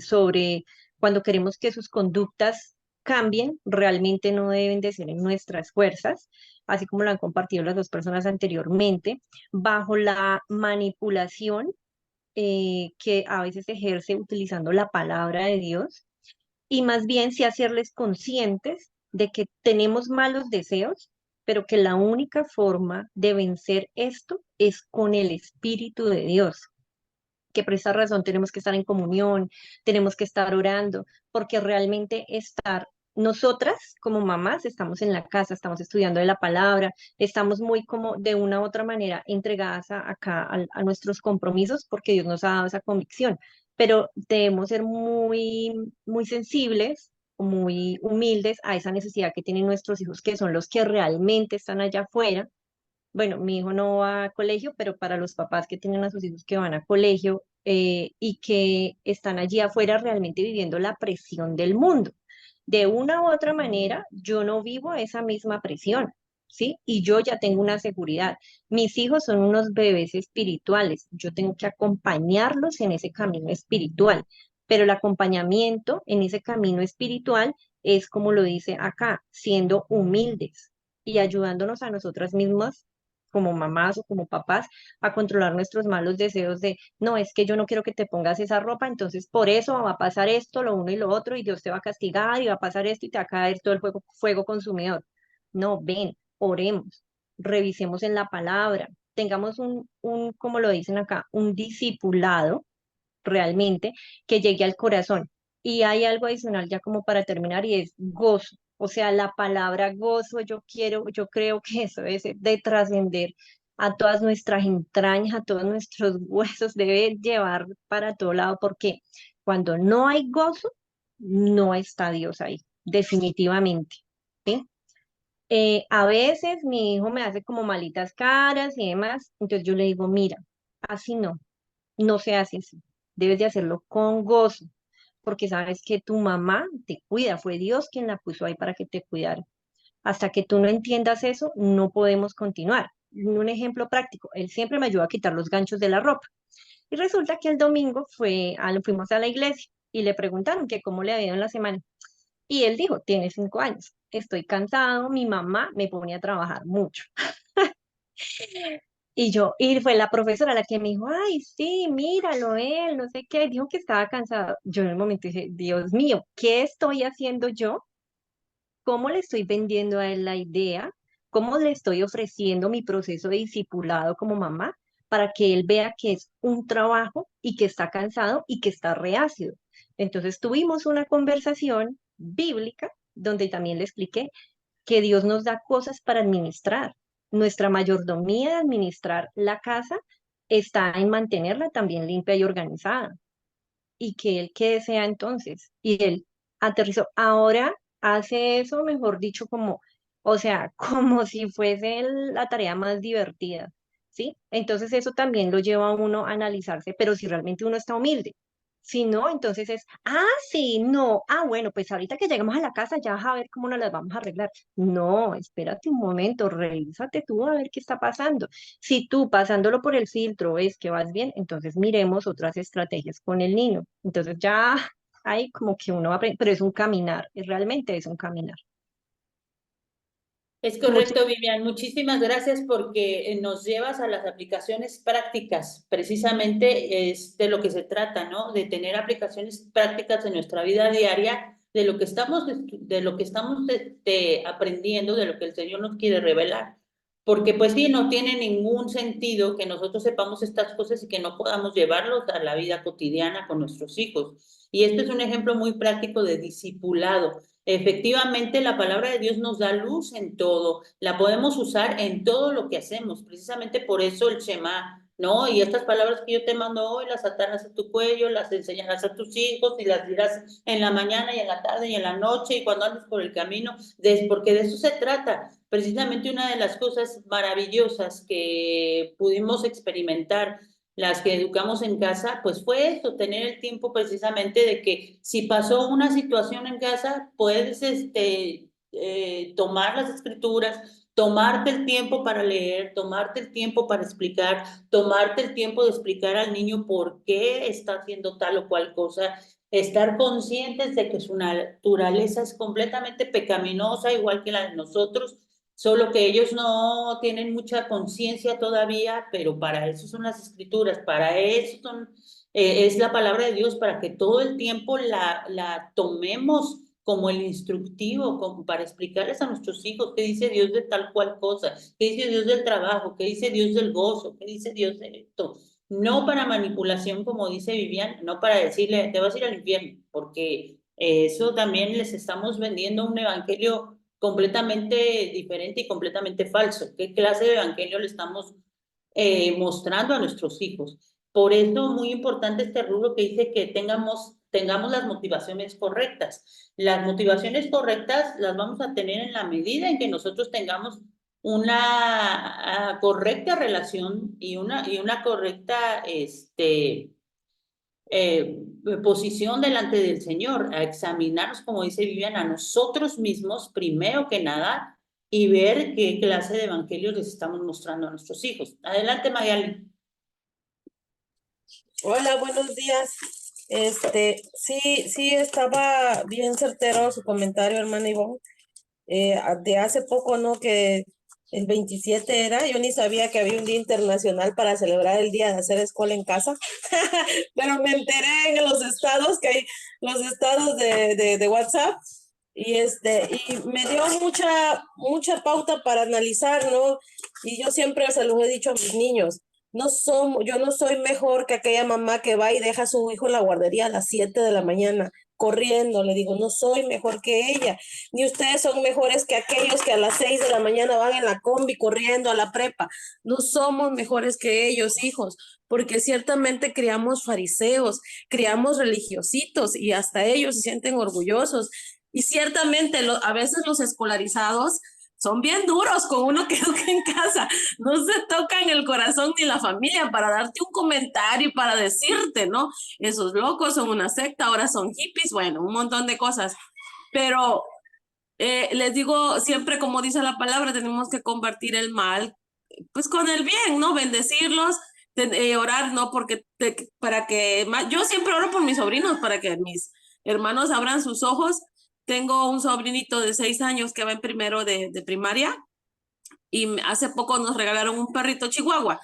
sobre cuando queremos que sus conductas cambien, realmente no deben de ser en nuestras fuerzas, así como lo han compartido las dos personas anteriormente, bajo la manipulación que a veces ejerce utilizando la palabra de Dios, y más bien sí hacerles conscientes de que tenemos malos deseos, pero que la única forma de vencer esto es con el Espíritu de Dios, que por esta razón tenemos que estar en comunión, tenemos que estar orando, porque realmente nosotras como mamás estamos en la casa, estamos estudiando de la palabra, estamos muy como de una u otra manera entregadas a nuestros compromisos porque Dios nos ha dado esa convicción, pero debemos ser muy sensibles, muy humildes a esa necesidad que tienen nuestros hijos, que son los que realmente están allá afuera. Bueno, mi hijo no va a colegio, pero para los papás que tienen a sus hijos que van a colegio y que están allí afuera realmente viviendo la presión del mundo. De una u otra manera, yo no vivo esa misma presión, ¿sí? Y yo ya tengo una seguridad. Mis hijos son unos bebés espirituales. Yo tengo que acompañarlos en ese camino espiritual, pero el acompañamiento en ese camino espiritual es como lo dice acá, siendo humildes y ayudándonos a nosotras mismas como mamás o como papás a controlar nuestros malos deseos de, no, es que yo no quiero que te pongas esa ropa, entonces por eso va a pasar esto, lo uno y lo otro, y Dios te va a castigar y va a pasar esto y te va a caer todo el fuego consumidor. No, ven, oremos, revisemos en la palabra, tengamos como lo dicen acá, un discipulado realmente que llegue al corazón. Y hay algo adicional ya como para terminar y es gozo. O sea, la palabra gozo, yo creo que eso es de trascender a todas nuestras entrañas, a todos nuestros huesos, debe llevar para todo lado, porque cuando no hay gozo, no está Dios ahí, definitivamente. ¿Sí? A veces mi hijo me hace como malitas caras y demás, entonces yo le digo, mira, así no, no se hace así, debes de hacerlo con gozo, porque sabes que tu mamá te cuida, fue Dios quien la puso ahí para que te cuidara. Hasta que tú no entiendas eso, no podemos continuar. Un ejemplo práctico, él siempre me ayuda a quitar los ganchos de la ropa. Y resulta que el domingo fuimos a la iglesia y le preguntaron que cómo le había ido en la semana. Y él dijo, tiene 5 años, estoy cansado, mi mamá me pone a trabajar mucho. Y fue la profesora la que me dijo, ay, sí, míralo, él, no sé qué, dijo que estaba cansado. Yo en el momento dije, Dios mío, ¿qué estoy haciendo yo? ¿Cómo le estoy vendiendo a él la idea? ¿Cómo le estoy ofreciendo mi proceso de discipulado como mamá para que él vea que es un trabajo y que está cansado y que está reácido? Entonces tuvimos una conversación bíblica donde también le expliqué que Dios nos da cosas para administrar. Nuestra mayordomía de administrar la casa está en mantenerla también limpia y organizada. Y que él, ¿qué desea entonces? Y él aterrizó. Ahora hace eso, mejor dicho, como, o sea, como si fuese la tarea más divertida, ¿sí? Entonces eso también lo lleva a uno a analizarse, pero si realmente uno está humilde. Si no, entonces es, sí, no, bueno, pues ahorita que lleguemos a la casa ya vas a ver cómo nos las vamos a arreglar. No, espérate un momento, revísate tú a ver qué está pasando. Si tú pasándolo por el filtro ves que vas bien, entonces miremos otras estrategias con el niño. Entonces ya hay como que uno aprende, pero es un caminar, realmente es un caminar. Es Muchas correcto, Vivian. Muchísimas gracias porque nos llevas a las aplicaciones prácticas. Precisamente es de lo que se trata, ¿no? De tener aplicaciones prácticas en nuestra vida diaria, de lo que estamos, aprendiendo, de lo que el Señor nos quiere revelar. Porque pues sí, no tiene ningún sentido que nosotros sepamos estas cosas y que no podamos llevarlos a la vida cotidiana con nuestros hijos. Y este es un ejemplo muy práctico de discipulado. Efectivamente, la palabra de Dios nos da luz en todo, la podemos usar en todo lo que hacemos, precisamente por eso el Shema, ¿no? Y estas palabras que yo te mando hoy, las atarás a tu cuello, las enseñarás a tus hijos y las dirás en la mañana y en la tarde y en la noche y cuando andes por el camino, porque de eso se trata. Precisamente una de las cosas maravillosas que pudimos experimentar las que educamos en casa, pues fue eso, tener el tiempo precisamente de que si pasó una situación en casa, puedes tomar las escrituras, tomarte el tiempo para leer, tomarte el tiempo para explicar, tomarte el tiempo de explicar al niño por qué está haciendo tal o cual cosa, estar conscientes de que su naturaleza es completamente pecaminosa, igual que la de nosotros, solo que ellos no tienen mucha conciencia todavía, pero para eso son las escrituras, para eso es la palabra de Dios, para que todo el tiempo la tomemos como el instructivo, como para explicarles a nuestros hijos qué dice Dios de tal cual cosa, qué dice Dios del trabajo, qué dice Dios del gozo, qué dice Dios de esto. No para manipulación, como dice Vivian, no para decirle, te vas a ir al infierno, porque eso también les estamos vendiendo un evangelio completamente diferente y completamente falso. ¿Qué clase de evangelio le estamos mostrando a nuestros hijos? Por eso, muy importante este rubro que dice que tengamos las motivaciones correctas. Las motivaciones correctas las vamos a tener en la medida en que nosotros tengamos una correcta relación y una correcta posición delante del Señor, a examinarnos, como dice Vivian, a nosotros mismos primero que nada y ver qué clase de evangelio les estamos mostrando a nuestros hijos. Adelante, Mayali. Hola, buenos días. Sí, estaba bien certero su comentario, hermana Ivonne. De hace poco, ¿no? Que el 27 era, yo ni sabía que había un día internacional para celebrar el día de hacer escuela en casa, pero me enteré en los estados que hay los estados de WhatsApp y me dio mucha pauta para analizar, ¿no? Y yo siempre se los he dicho a mis niños, yo no soy mejor que aquella mamá que va y deja a su hijo en la guardería a las 7 de la mañana corriendo, le digo, no soy mejor que ella, ni ustedes son mejores que aquellos que a las 6 de la mañana van en la combi corriendo a la prepa, no somos mejores que ellos, hijos, porque ciertamente criamos fariseos, criamos religiositos y hasta ellos se sienten orgullosos. Y ciertamente a veces los escolarizados son bien duros con uno que educa en casa, no se tocan el corazón ni la familia para darte un comentario y para decirte, ¿no? Esos locos son una secta, ahora son hippies, bueno, un montón de cosas. Pero les digo siempre, como dice la palabra, tenemos que combatir el mal, pues con el bien, ¿no? Bendecirlos, orar, ¿no? Yo siempre oro por mis sobrinos para que mis hermanos abran sus ojos. Tengo un sobrinito de 6 años que va en primero de primaria y hace poco nos regalaron un perrito chihuahua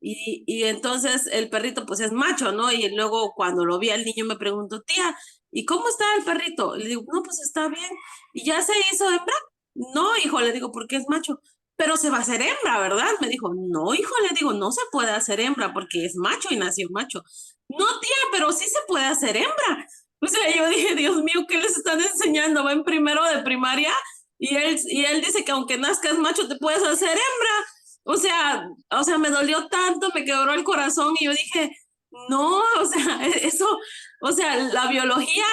y entonces el perrito pues es macho, ¿no? Y luego cuando lo vi al niño me preguntó, tía, ¿y cómo está el perrito? Y le digo, no, pues está bien. ¿Y ya se hizo hembra? No, hijo, le digo, porque es macho. Pero se va a hacer hembra, ¿verdad? Me dijo, no, hijo, le digo, no se puede hacer hembra porque es macho y nació macho. No, tía, pero sí se puede hacer hembra. O sea, yo dije, Dios mío, ¿qué les están enseñando? Va en primero de primaria y él dice que aunque nazcas macho te puedes hacer hembra. O sea, me dolió tanto, me quebró el corazón y yo dije, no, o sea, eso, o sea, la biología,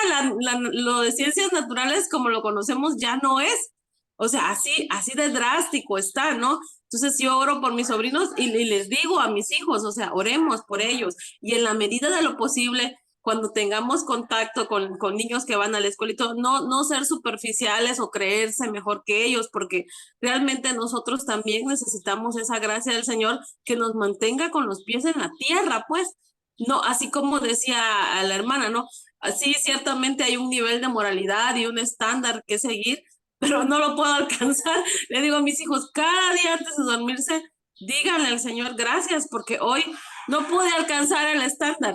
lo de ciencias naturales como lo conocemos ya no es. O sea, así de drástico está, ¿no? Entonces yo oro por mis sobrinos y les digo a mis hijos, o sea, oremos por ellos y en la medida de lo posible cuando tengamos contacto con niños que van a la escuela y todo, no ser superficiales o creerse mejor que ellos, porque realmente nosotros también necesitamos esa gracia del Señor que nos mantenga con los pies en la tierra, pues, no, así como decía a la hermana, ¿no? Así ciertamente hay un nivel de moralidad y un estándar que seguir, pero no lo puedo alcanzar. Le digo a mis hijos, cada día antes de dormirse, díganle al Señor gracias, porque hoy no pude alcanzar el estándar,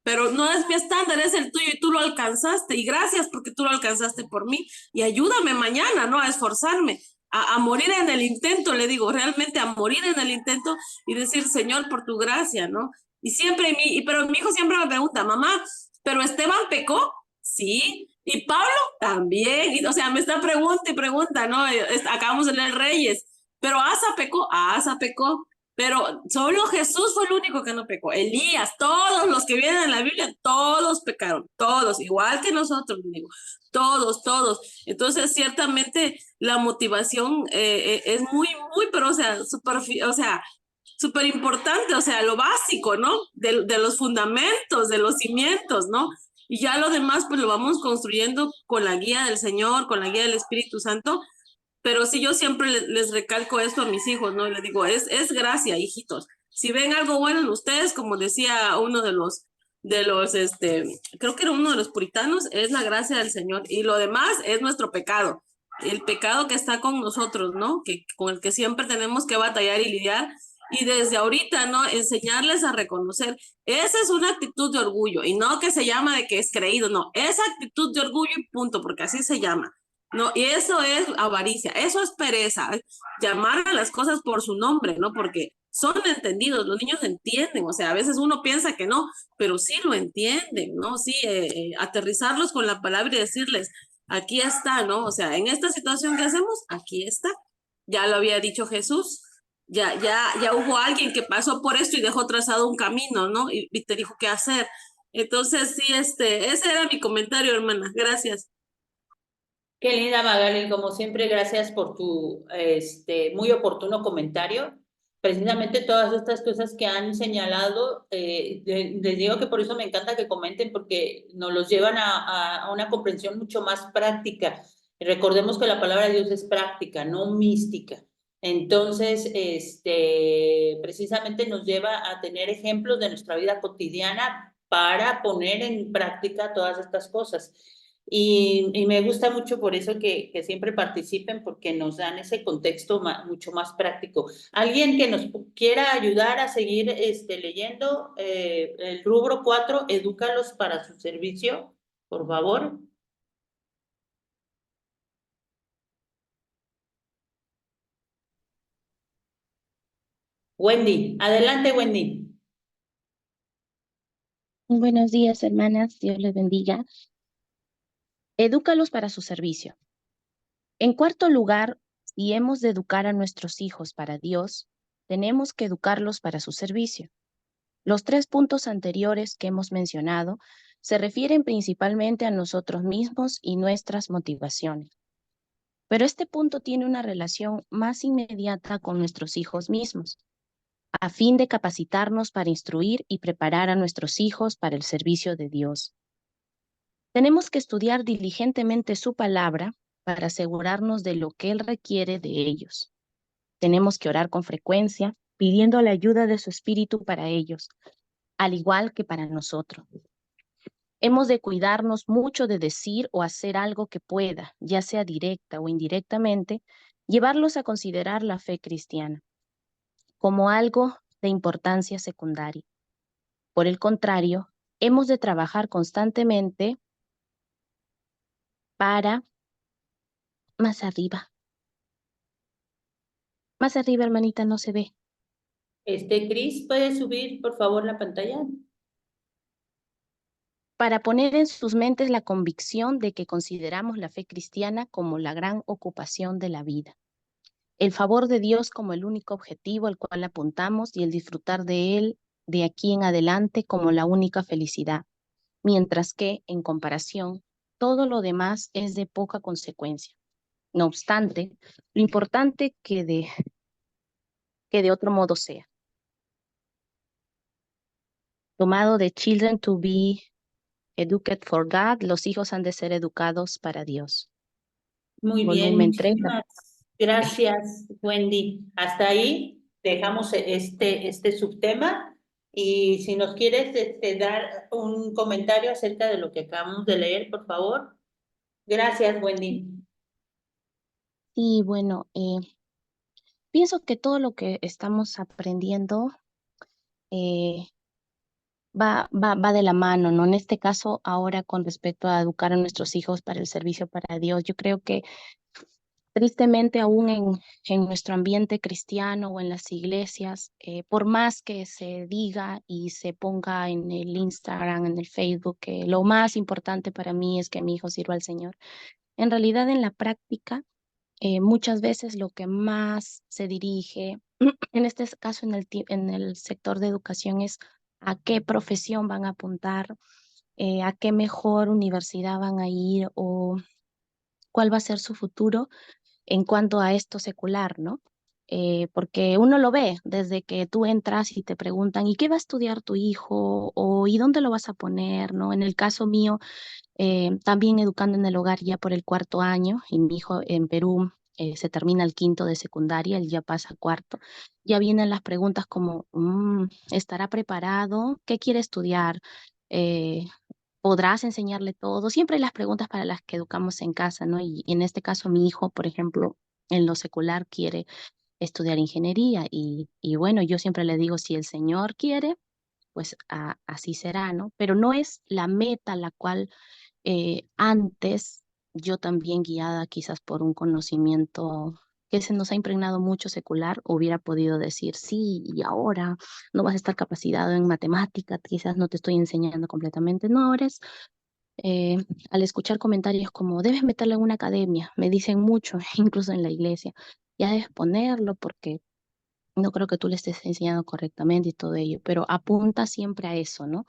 pero no es mi estándar, es el tuyo y tú lo alcanzaste y gracias porque tú lo alcanzaste por mí y ayúdame mañana, ¿no? A esforzarme, a morir en el intento, le digo, realmente a morir en el intento y decir, Señor, por tu gracia, ¿no? Y siempre, pero mi hijo siempre me pregunta, mamá, ¿pero Esteban pecó? Sí. ¿Y Pablo? También. Y, o sea, me está pregunta y pregunta, ¿no? Acabamos de leer Reyes, pero Asa pecó. Pero solo Jesús fue el único que no pecó. Elías, todos los que vienen en la Biblia, todos pecaron, todos, igual que nosotros, digo, todos. Entonces, ciertamente la motivación es muy, pero o sea, súper importante, o sea, lo básico, ¿no? De los fundamentos, de los cimientos, ¿no? Y ya lo demás, pues lo vamos construyendo con la guía del Señor, con la guía del Espíritu Santo. Pero sí, yo siempre les recalco esto a mis hijos, ¿no? Les digo, es gracia, hijitos. Si ven algo bueno en ustedes, como decía uno de los, creo que era uno de los puritanos, es la gracia del Señor. Y lo demás es nuestro pecado. El pecado que está con nosotros, ¿no? Con el que siempre tenemos que batallar y lidiar. Y desde ahorita, ¿no? Enseñarles a reconocer. Esa es una actitud de orgullo. Y no que se llama de que es creído, no. Esa actitud de orgullo y punto, porque así se llama. No, y eso es avaricia, eso es pereza, llamar a las cosas por su nombre, ¿no? Porque son entendidos, los niños entienden, o sea, a veces uno piensa que no, pero sí lo entienden, ¿no? Sí, aterrizarlos con la palabra y decirles, aquí está, ¿no? O sea, en esta situación que hacemos, aquí está. Ya lo había dicho Jesús, ya hubo alguien que pasó por esto y dejó trazado un camino, ¿no? Y te dijo qué hacer. Entonces, sí, ese era mi comentario, hermana. Gracias. Qué linda, Magali, como siempre, gracias por tu muy oportuno comentario. Precisamente todas estas cosas que han señalado, les digo que por eso me encanta que comenten, porque nos los llevan a una comprensión mucho más práctica. Recordemos que la palabra de Dios es práctica, no mística. Entonces, precisamente nos lleva a tener ejemplos de nuestra vida cotidiana para poner en práctica todas estas cosas. Y me gusta mucho por eso que siempre participen, porque nos dan ese contexto mucho más práctico. ¿Alguien que nos quiera ayudar a seguir leyendo el rubro 4, edúcalos para su servicio, por favor? Wendy, adelante, Wendy. Buenos días, hermanas. Dios les bendiga. Edúcalos para su servicio. En cuarto lugar, si hemos de educar a nuestros hijos para Dios, tenemos que educarlos para su servicio. Los 3 puntos anteriores que hemos mencionado se refieren principalmente a nosotros mismos y nuestras motivaciones. Pero este punto tiene una relación más inmediata con nuestros hijos mismos, a fin de capacitarnos para instruir y preparar a nuestros hijos para el servicio de Dios. Tenemos que estudiar diligentemente su palabra para asegurarnos de lo que Él requiere de ellos. Tenemos que orar con frecuencia, pidiendo la ayuda de su Espíritu para ellos, al igual que para nosotros. Hemos de cuidarnos mucho de decir o hacer algo que pueda, ya sea directa o indirectamente, llevarlos a considerar la fe cristiana como algo de importancia secundaria. Por el contrario, hemos de trabajar constantemente para más arriba, hermanita, no se ve. Cris, ¿puedes subir, por favor, la pantalla? Para poner en sus mentes la convicción de que consideramos la fe cristiana como la gran ocupación de la vida. El favor de Dios como el único objetivo al cual apuntamos y el disfrutar de Él de aquí en adelante como la única felicidad, mientras que, en comparación, todo lo demás es de poca consecuencia. No obstante, lo importante que de otro modo sea. Tomado de Children to be Educated for God, los hijos han de ser educados para Dios. Muy bien, Volumen 3. muchísimas gracias, Wendy. Hasta ahí dejamos este subtema, y si nos quieres dar un comentario acerca de lo que acabamos de leer, por favor. Gracias, Wendy. Y bueno, pienso que todo lo que estamos aprendiendo va de la mano, ¿no? En este caso, ahora con respecto a educar a nuestros hijos para el servicio para Dios, yo creo que tristemente aún en nuestro ambiente cristiano o en las iglesias, por más que se diga y se ponga en el Instagram, en el Facebook, que lo más importante para mí es que mi hijo sirva al Señor, en realidad en la práctica, muchas veces lo que más se dirige, en este caso en el sector de educación, es a qué profesión van a apuntar, a qué mejor universidad van a ir o cuál va a ser su futuro en cuanto a esto secular, ¿no? Porque uno lo ve desde que tú entras y te preguntan, ¿y qué va a estudiar tu hijo? O ¿y dónde lo vas a poner? ¿No? En el caso mío, también educando en el hogar ya por el 4º año, y mi hijo en Perú se termina el 5º de secundaria, él ya pasa a 4º, ya vienen las preguntas como, ¿estará preparado? ¿Qué quiere estudiar? ¿Podrás enseñarle todo? Siempre hay las preguntas para las que educamos en casa, ¿no? Y en este caso mi hijo, por ejemplo, en lo secular quiere estudiar ingeniería y bueno, yo siempre le digo, si el Señor quiere, pues así será, ¿no? Pero no es la meta la cual antes yo también, guiada quizás por un conocimiento que se nos ha impregnado mucho secular, hubiera podido decir, sí, y ahora no vas a estar capacitado en matemáticas, quizás no te estoy enseñando completamente. No, ahora es, al escuchar comentarios como, debes meterlo en una academia, me dicen mucho, incluso en la iglesia, ya debes ponerlo porque no creo que tú le estés enseñando correctamente y todo ello, pero apunta siempre a eso, ¿no?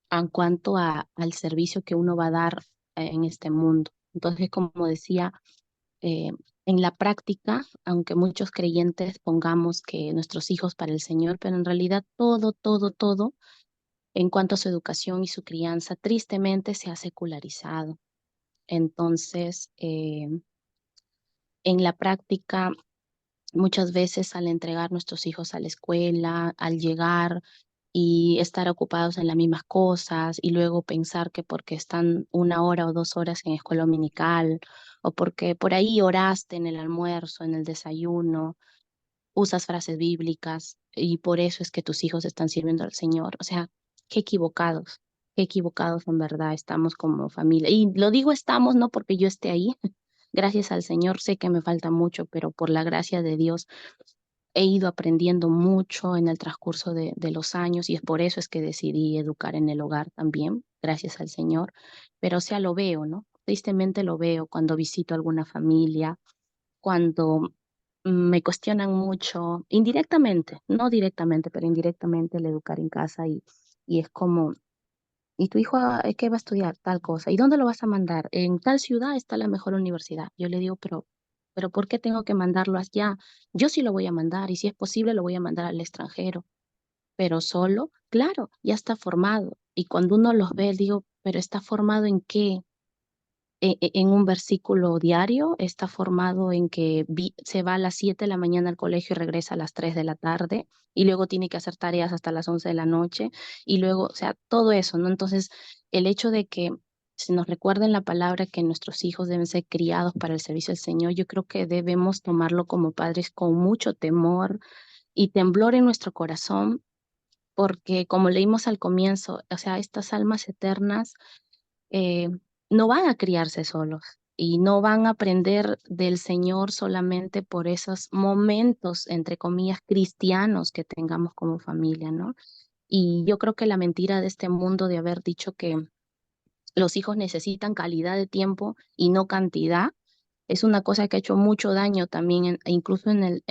En cuanto al servicio que uno va a dar en este mundo. Entonces, como decía, en la práctica, aunque muchos creyentes pongamos que nuestros hijos para el Señor, pero en realidad todo, en cuanto a su educación y su crianza, tristemente se ha secularizado. Entonces, en la práctica, muchas veces al entregar nuestros hijos a la escuela, al llegar y estar ocupados en las mismas cosas y luego pensar que porque están 1 hora o 2 horas en escuela dominical o porque por ahí oraste en el almuerzo, en el desayuno, usas frases bíblicas y por eso es que tus hijos están sirviendo al Señor. O sea, qué equivocados en verdad estamos como familia. Y lo digo estamos no porque yo esté ahí, gracias al Señor sé que me falta mucho, pero por la gracia de Dios he ido aprendiendo mucho en el transcurso de los años y es por eso es que decidí educar en el hogar también, gracias al Señor. Pero o sea, lo veo, ¿no? Tristemente lo veo cuando visito alguna familia, cuando me cuestionan mucho, indirectamente, no directamente, pero indirectamente el educar en casa y es como, ¿y tu hijo qué va a estudiar? Tal cosa. ¿Y dónde lo vas a mandar? En tal ciudad está la mejor universidad. Yo le digo, pero ¿por qué tengo que mandarlo allá? Yo sí lo voy a mandar y si es posible lo voy a mandar al extranjero, pero solo, claro, ya está formado. Y cuando uno los ve, digo, pero ¿está formado en qué? En un versículo diario, está formado en que se va a las 7 de la mañana al colegio y regresa a las 3 de la tarde, y luego tiene que hacer tareas hasta las 11 de la noche, y luego, o sea, todo eso, ¿no? Entonces, el hecho de que se nos recuerden la palabra que nuestros hijos deben ser criados para el servicio del Señor, yo creo que debemos tomarlo como padres con mucho temor y temblor en nuestro corazón, porque como leímos al comienzo, o sea, estas almas eternas eh, no van a criarse solos y no van a aprender del Señor solamente por esos momentos, entre comillas, cristianos que tengamos como familia, ¿no? Y yo creo que la mentira de este mundo de haber dicho que los hijos necesitan calidad de tiempo y no cantidad, es una cosa que ha hecho mucho daño también, incluso en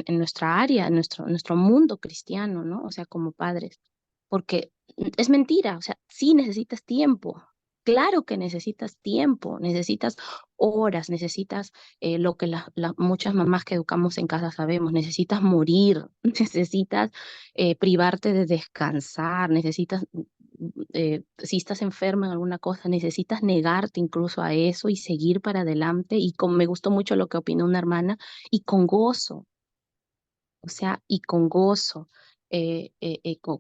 nuestra área, en nuestro mundo cristiano, ¿no? O sea, como padres, porque es mentira, o sea, sí necesitas tiempo, claro que necesitas tiempo, necesitas horas, necesitas lo que muchas mamás que educamos en casa sabemos, necesitas morir, necesitas privarte de descansar, necesitas si estás enferma en alguna cosa, necesitas negarte incluso a eso y seguir para adelante. Y me gustó mucho lo que opinó una hermana, y con gozo, o sea, y con gozo,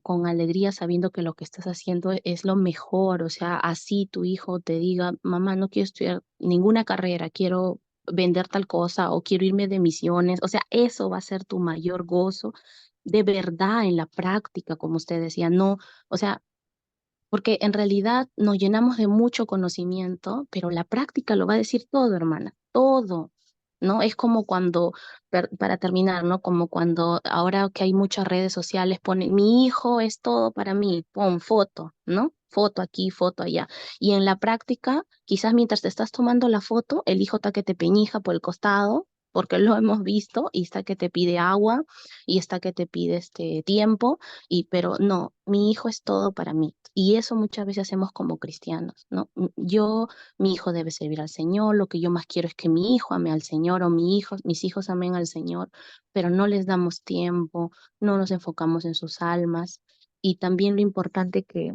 con alegría, sabiendo que lo que estás haciendo es lo mejor. O sea, así tu hijo te diga, mamá, no quiero estudiar ninguna carrera, quiero vender tal cosa o quiero irme de misiones. O sea, eso va a ser tu mayor gozo de verdad en la práctica, como usted decía, no, o sea, porque en realidad nos llenamos de mucho conocimiento, pero la práctica lo va a decir todo, hermana, todo, ¿no? Es como cuando, para terminar, ¿no? Como cuando ahora que hay muchas redes sociales ponen, mi hijo es todo para mí, pon foto, ¿no? Foto aquí, foto allá. Y en la práctica, quizás mientras te estás tomando la foto, el hijo está que te peñija por el costado, porque lo hemos visto, y está que te pide agua, y está que te pide tiempo, pero no, mi hijo es todo para mí. Y eso muchas veces hacemos como cristianos, ¿no? Mi hijo debe servir al Señor, lo que yo más quiero es que mi hijo ame al Señor o mis hijos amen al Señor, pero no les damos tiempo, no nos enfocamos en sus almas. Y también lo importante que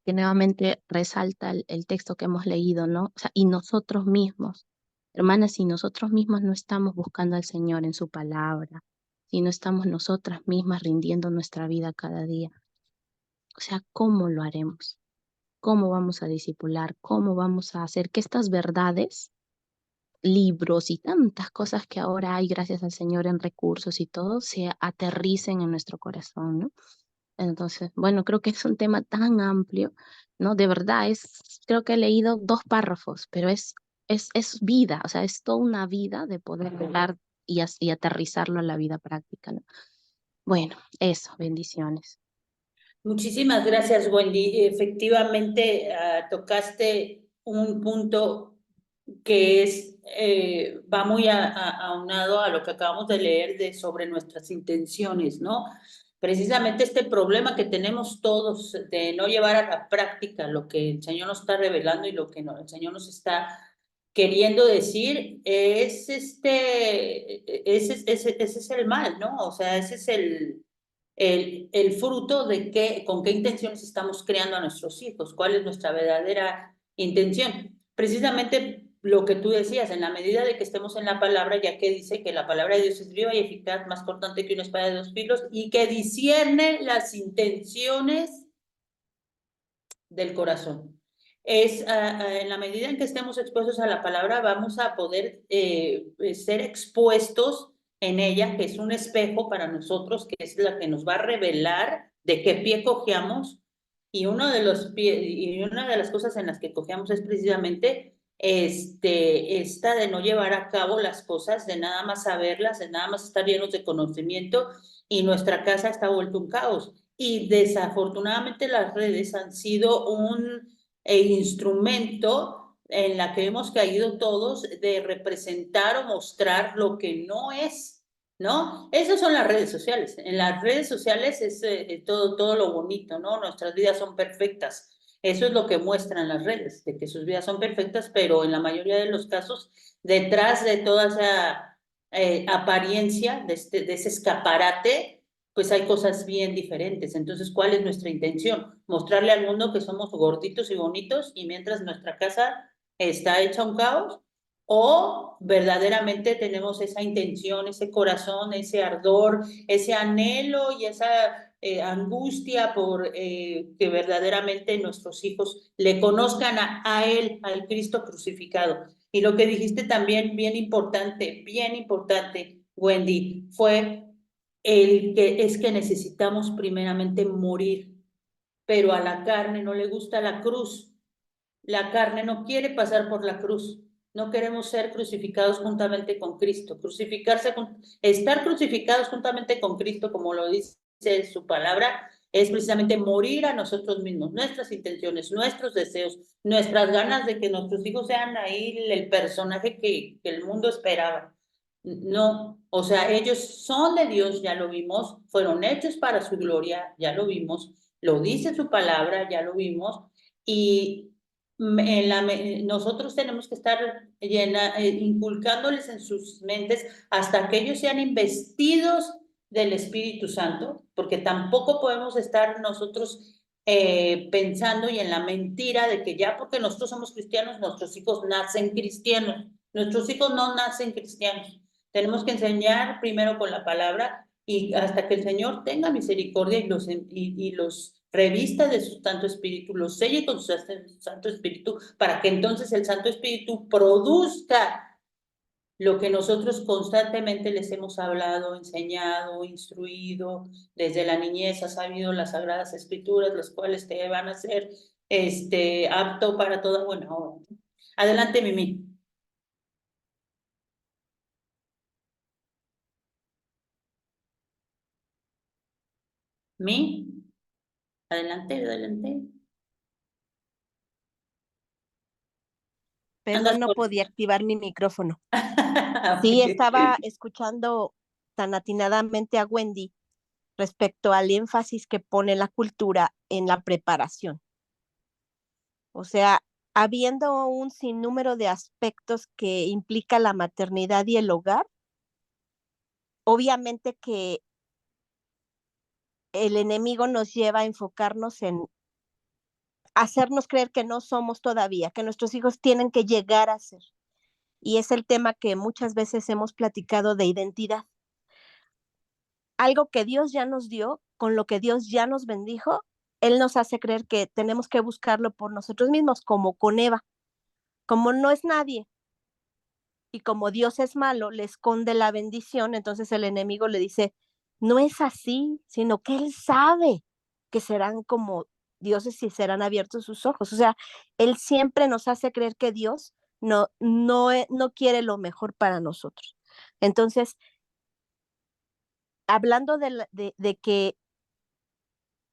nuevamente resalta el texto que hemos leído, ¿no? O sea, y nosotros mismos, hermanas, si nosotros mismos no estamos buscando al Señor en su palabra, si no estamos nosotras mismas rindiendo nuestra vida cada día, o sea, ¿cómo lo haremos? ¿Cómo vamos a discipular? ¿Cómo vamos a hacer que estas verdades, libros y tantas cosas que ahora hay, gracias al Señor, en recursos y todo, se aterricen en nuestro corazón, ¿no? Entonces, bueno, creo que es un tema tan amplio, ¿no? De verdad, creo que he leído 2 párrafos, pero es vida, o sea, es toda una vida de poder hablar y aterrizarlo a la vida práctica, ¿no? Bueno, eso, bendiciones. Muchísimas gracias, Wendy. Efectivamente, tocaste un punto que va muy aunado a lo que acabamos de leer sobre nuestras intenciones, ¿no? Precisamente este problema que tenemos todos de no llevar a la práctica lo que el Señor nos está revelando y lo que el Señor nos está queriendo decir ese es el mal, ¿no? O sea, ese es el fruto de con qué intenciones estamos creando a nuestros hijos, cuál es nuestra verdadera intención. Precisamente lo que tú decías, en la medida de que estemos en la palabra, ya que dice que la palabra de Dios es viva y eficaz, más cortante que una espada de dos filos, y que discierne las intenciones del corazón. En la medida en que estemos expuestos a la palabra, vamos a poder ser expuestos en ella, que es un espejo para nosotros, que es la que nos va a revelar de qué pie cojeamos, y una de las cosas en las que cojeamos es precisamente esta de no llevar a cabo las cosas, de nada más saberlas, de nada más estar llenos de conocimiento, y nuestra casa está vuelta un caos. Y desafortunadamente las redes han sido un instrumento en la que hemos caído todos de representar o mostrar lo que no es, ¿no? Esas son las redes sociales. En las redes sociales es todo lo bonito, ¿no? Nuestras vidas son perfectas. Eso es lo que muestran las redes, de que sus vidas son perfectas, pero en la mayoría de los casos, detrás de toda esa apariencia, de ese escaparate, pues hay cosas bien diferentes. Entonces, ¿cuál es nuestra intención? Mostrarle al mundo que somos gorditos y bonitos y mientras nuestra casa está hecha un caos, o verdaderamente tenemos esa intención, ese corazón, ese ardor, ese anhelo y esa angustia por que verdaderamente nuestros hijos le conozcan a Él, al Cristo crucificado. Y lo que dijiste también, bien importante, Wendy, fue que necesitamos primeramente morir, pero a la carne no le gusta la cruz. La carne no quiere pasar por la cruz. No queremos ser crucificados juntamente con Cristo. Estar crucificados juntamente con Cristo, como lo dice su palabra, es precisamente morir a nosotros mismos, nuestras intenciones, nuestros deseos, nuestras ganas de que nuestros hijos sean ahí el personaje que el mundo esperaba. No, o sea, ellos son de Dios, ya lo vimos, fueron hechos para su gloria, ya lo vimos, lo dice su palabra, ya lo vimos, y nosotros tenemos que estar inculcándoles en sus mentes hasta que ellos sean investidos del Espíritu Santo, porque tampoco podemos estar nosotros pensando y en la mentira de que ya porque nosotros somos cristianos, nuestros hijos nacen cristianos. Nuestros hijos no nacen cristianos. Tenemos que enseñar primero con la palabra y hasta que el Señor tenga misericordia y los revista de su Santo Espíritu, los selle con su Santo Espíritu, para que entonces el Santo Espíritu produzca lo que nosotros constantemente les hemos hablado, enseñado, instruido, desde la niñez has sabido las Sagradas Escrituras, las cuales te van a hacer apto para toda buena obra. Adelante, Mimi. Adelante, adelante. Perdón, no podía activar mi micrófono. Sí, estaba escuchando tan atinadamente a Wendy respecto al énfasis que pone la cultura en la preparación. O sea, habiendo un sinnúmero de aspectos que implica la maternidad y el hogar, obviamente que el enemigo nos lleva a enfocarnos en hacernos creer que no somos todavía, que nuestros hijos tienen que llegar a ser. Y es el tema que muchas veces hemos platicado de identidad. Algo que Dios ya nos dio, con lo que Dios ya nos bendijo, Él nos hace creer que tenemos que buscarlo por nosotros mismos, como con Eva. Como no es nadie y como Dios es malo, le esconde la bendición, entonces el enemigo le dice, no es así, sino que Él sabe que serán como dioses y serán abiertos sus ojos. O sea, Él siempre nos hace creer que Dios no quiere lo mejor para nosotros. Entonces, hablando de que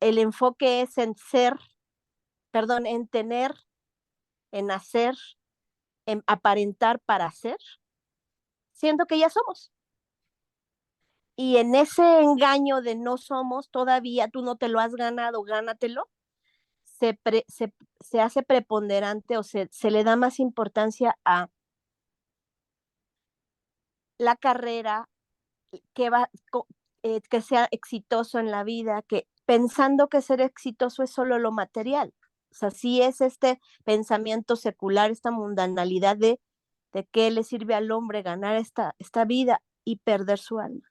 el enfoque es en en tener, en hacer, en aparentar para ser, siendo que ya somos. Y en ese engaño de no somos, todavía tú no te lo has ganado, gánatelo, se hace preponderante o se le da más importancia a la carrera, que sea exitoso en la vida, que pensando que ser exitoso es solo lo material. O sea, sí es este pensamiento secular, esta mundanalidad de ¿De qué le sirve al hombre ganar esta vida y perder su alma?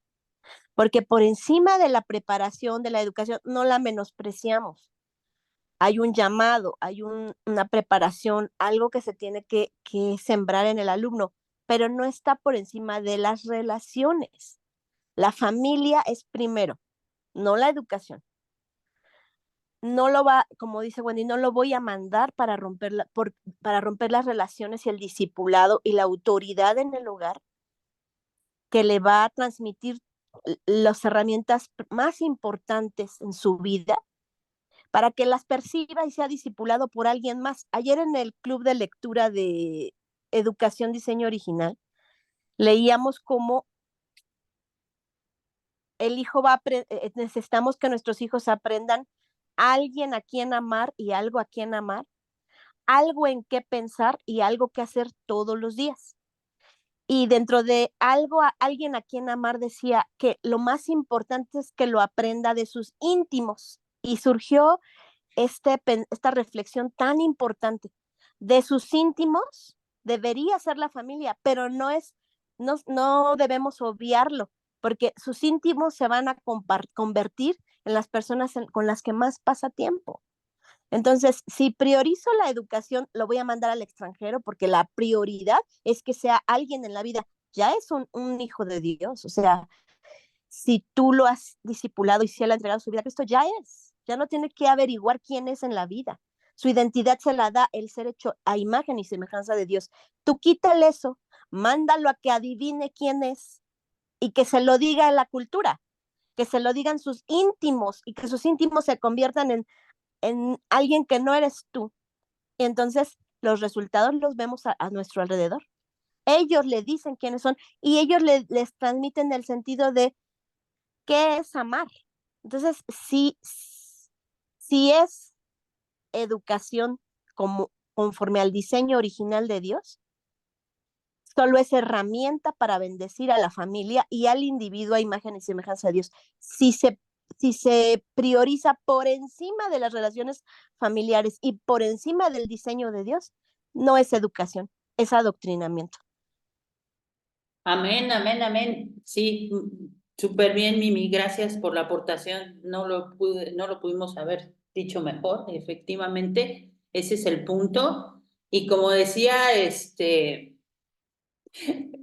Porque por encima de la preparación, de la educación, no la menospreciamos. Hay un llamado, hay una preparación, algo que se tiene que sembrar en el alumno, pero no está por encima de las relaciones. La familia es primero, no la educación. No lo va, como dice Wendy, no lo voy a mandar para para romper las relaciones y el discipulado y la autoridad en el hogar que le va a transmitir las herramientas más importantes en su vida para que las perciba y sea discipulado por alguien más. Ayer en el club de lectura de Educación Diseño Original, leíamos cómo el hijo necesitamos que nuestros hijos aprendan a alguien a quien amar y algo a quien amar, algo en qué pensar y algo que hacer todos los días. Y dentro de alguien a quien amar decía que lo más importante es que lo aprenda de sus íntimos. Y surgió esta reflexión tan importante. De sus íntimos debería ser la familia, pero no debemos obviarlo, porque sus íntimos se van a convertir en las personas con las que más pasa tiempo. Entonces, si priorizo la educación, lo voy a mandar al extranjero porque la prioridad es que sea alguien en la vida. Ya es un hijo de Dios. O sea, si tú lo has discipulado y si él ha entregado su vida a Cristo, ya no tiene que averiguar quién es en la vida. Su identidad se la da el ser hecho a imagen y semejanza de Dios. Tú quítale eso, mándalo a que adivine quién es y que se lo diga en la cultura, que se lo digan sus íntimos y que sus íntimos se conviertan en alguien que no eres tú. Y entonces los resultados los vemos a nuestro alrededor. Ellos le dicen quiénes son y ellos les transmiten el sentido de qué es amar. Entonces, si es educación conforme al diseño original de Dios, solo es herramienta para bendecir a la familia y al individuo a imagen y semejanza de Dios. Si se prioriza por encima de las relaciones familiares y por encima del diseño de Dios, no es educación, es adoctrinamiento. Amén, amén, amén. Sí, súper bien, Mimi. Gracias por la aportación. No lo pudimos haber dicho mejor. Efectivamente, ese es el punto. Y como decía,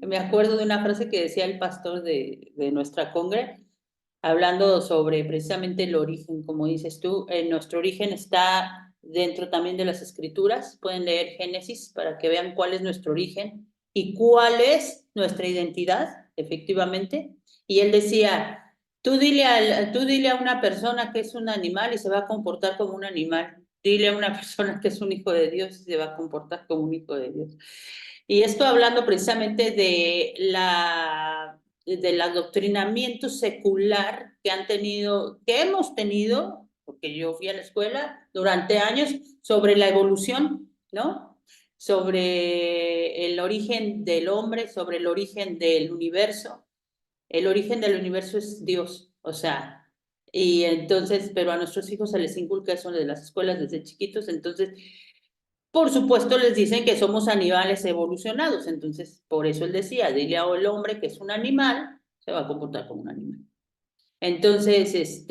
me acuerdo de una frase que decía el pastor de nuestra congre, hablando sobre precisamente el origen, como dices tú, nuestro origen está dentro también de las escrituras. Pueden leer Génesis para que vean cuál es nuestro origen y cuál es nuestra identidad, efectivamente. Y él decía, tú dile a una persona que es un animal y se va a comportar como un animal. Dile a una persona que es un hijo de Dios y se va a comportar como un hijo de Dios. Y esto hablando precisamente del adoctrinamiento secular que hemos tenido, porque yo fui a la escuela durante años, sobre la evolución, ¿no? Sobre el origen del hombre, sobre el origen del universo. El origen del universo es Dios, o sea, y entonces, pero a nuestros hijos se les inculca eso de las escuelas desde chiquitos, entonces por supuesto, les dicen que somos animales evolucionados, entonces por eso él decía, dile al hombre que es un animal, se va a comportar como un animal. Entonces,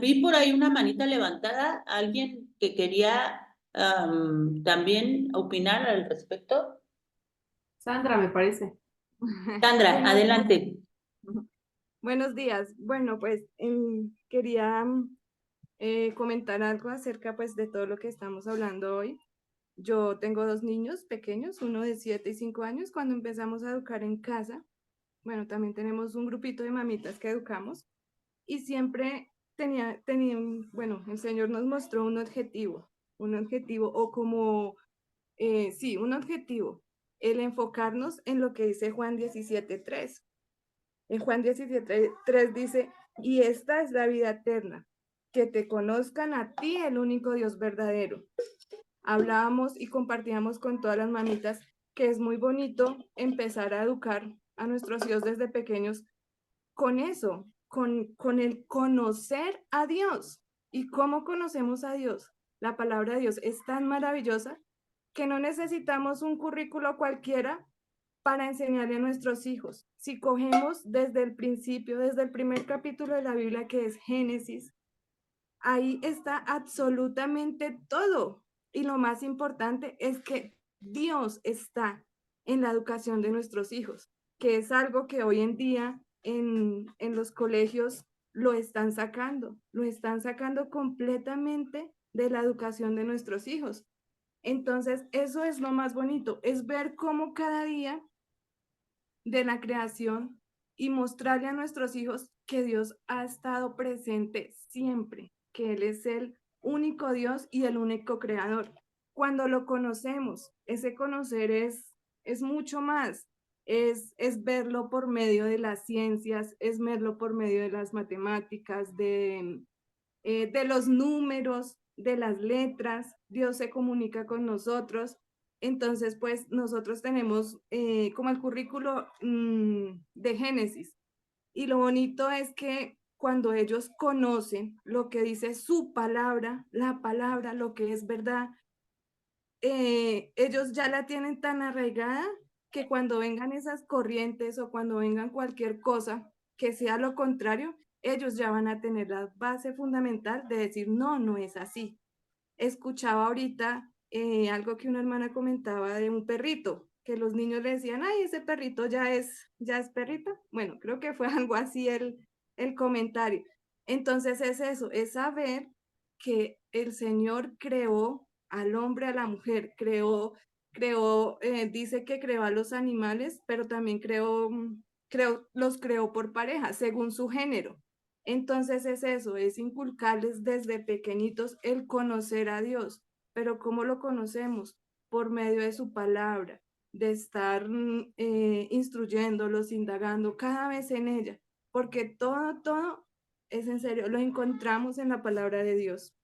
vi por ahí una manita levantada, alguien que quería también opinar al respecto. Sandra, me parece. Sandra, adelante. Buenos días. Bueno, pues quería comentar algo acerca pues de todo lo que estamos hablando hoy. Yo tengo 2 niños pequeños, uno de 7 y 5 años. Cuando empezamos a educar en casa, bueno, también tenemos un grupito de mamitas que educamos y siempre bueno, el Señor nos mostró un objetivo o como, sí, un objetivo, el enfocarnos en lo que dice Juan 17:3. En Juan 17:3 dice, y esta es la vida eterna, que te conozcan a ti, el único Dios verdadero. Hablábamos y compartíamos con todas las mamitas que es muy bonito empezar a educar a nuestros hijos desde pequeños con eso, con el conocer a Dios. ¿Y cómo conocemos a Dios? La palabra de Dios es tan maravillosa que no necesitamos un currículo cualquiera para enseñarle a nuestros hijos. Si cogemos desde el principio, desde el primer capítulo de la Biblia, que es Génesis, ahí está absolutamente todo. Y lo más importante es que Dios está en la educación de nuestros hijos, que es algo que hoy en día en los colegios lo están sacando completamente de la educación de nuestros hijos. Entonces, eso es lo más bonito, es ver cómo cada día de la creación y mostrarle a nuestros hijos que Dios ha estado presente siempre, que Él es el único Dios y el único creador. Cuando lo conocemos, ese conocer es mucho más, es verlo por medio de las ciencias, es verlo por medio de las matemáticas, de los números, de las letras. Dios se comunica con nosotros. Entonces, pues nosotros tenemos como el currículo de Génesis. Y lo bonito es que cuando ellos conocen lo que dice su palabra, la palabra, lo que es verdad, ellos ya la tienen tan arraigada que cuando vengan esas corrientes o cuando vengan cualquier cosa que sea lo contrario, ellos ya van a tener la base fundamental de decir, no, no es así. Escuchaba ahorita algo que una hermana comentaba de un perrito, que los niños le decían, ay, ese perrito ya es perrita. Bueno, creo que fue algo así el comentario. Entonces es eso, es saber que el Señor creó al hombre, a la mujer, dice que creó a los animales, pero también los creó por pareja, según su género. Entonces es eso, es inculcarles desde pequeñitos el conocer a Dios. Pero ¿cómo lo conocemos? Por medio de su palabra, de estar instruyéndolos, indagando cada vez en ella, porque todo es en serio, lo encontramos en la palabra de Dios.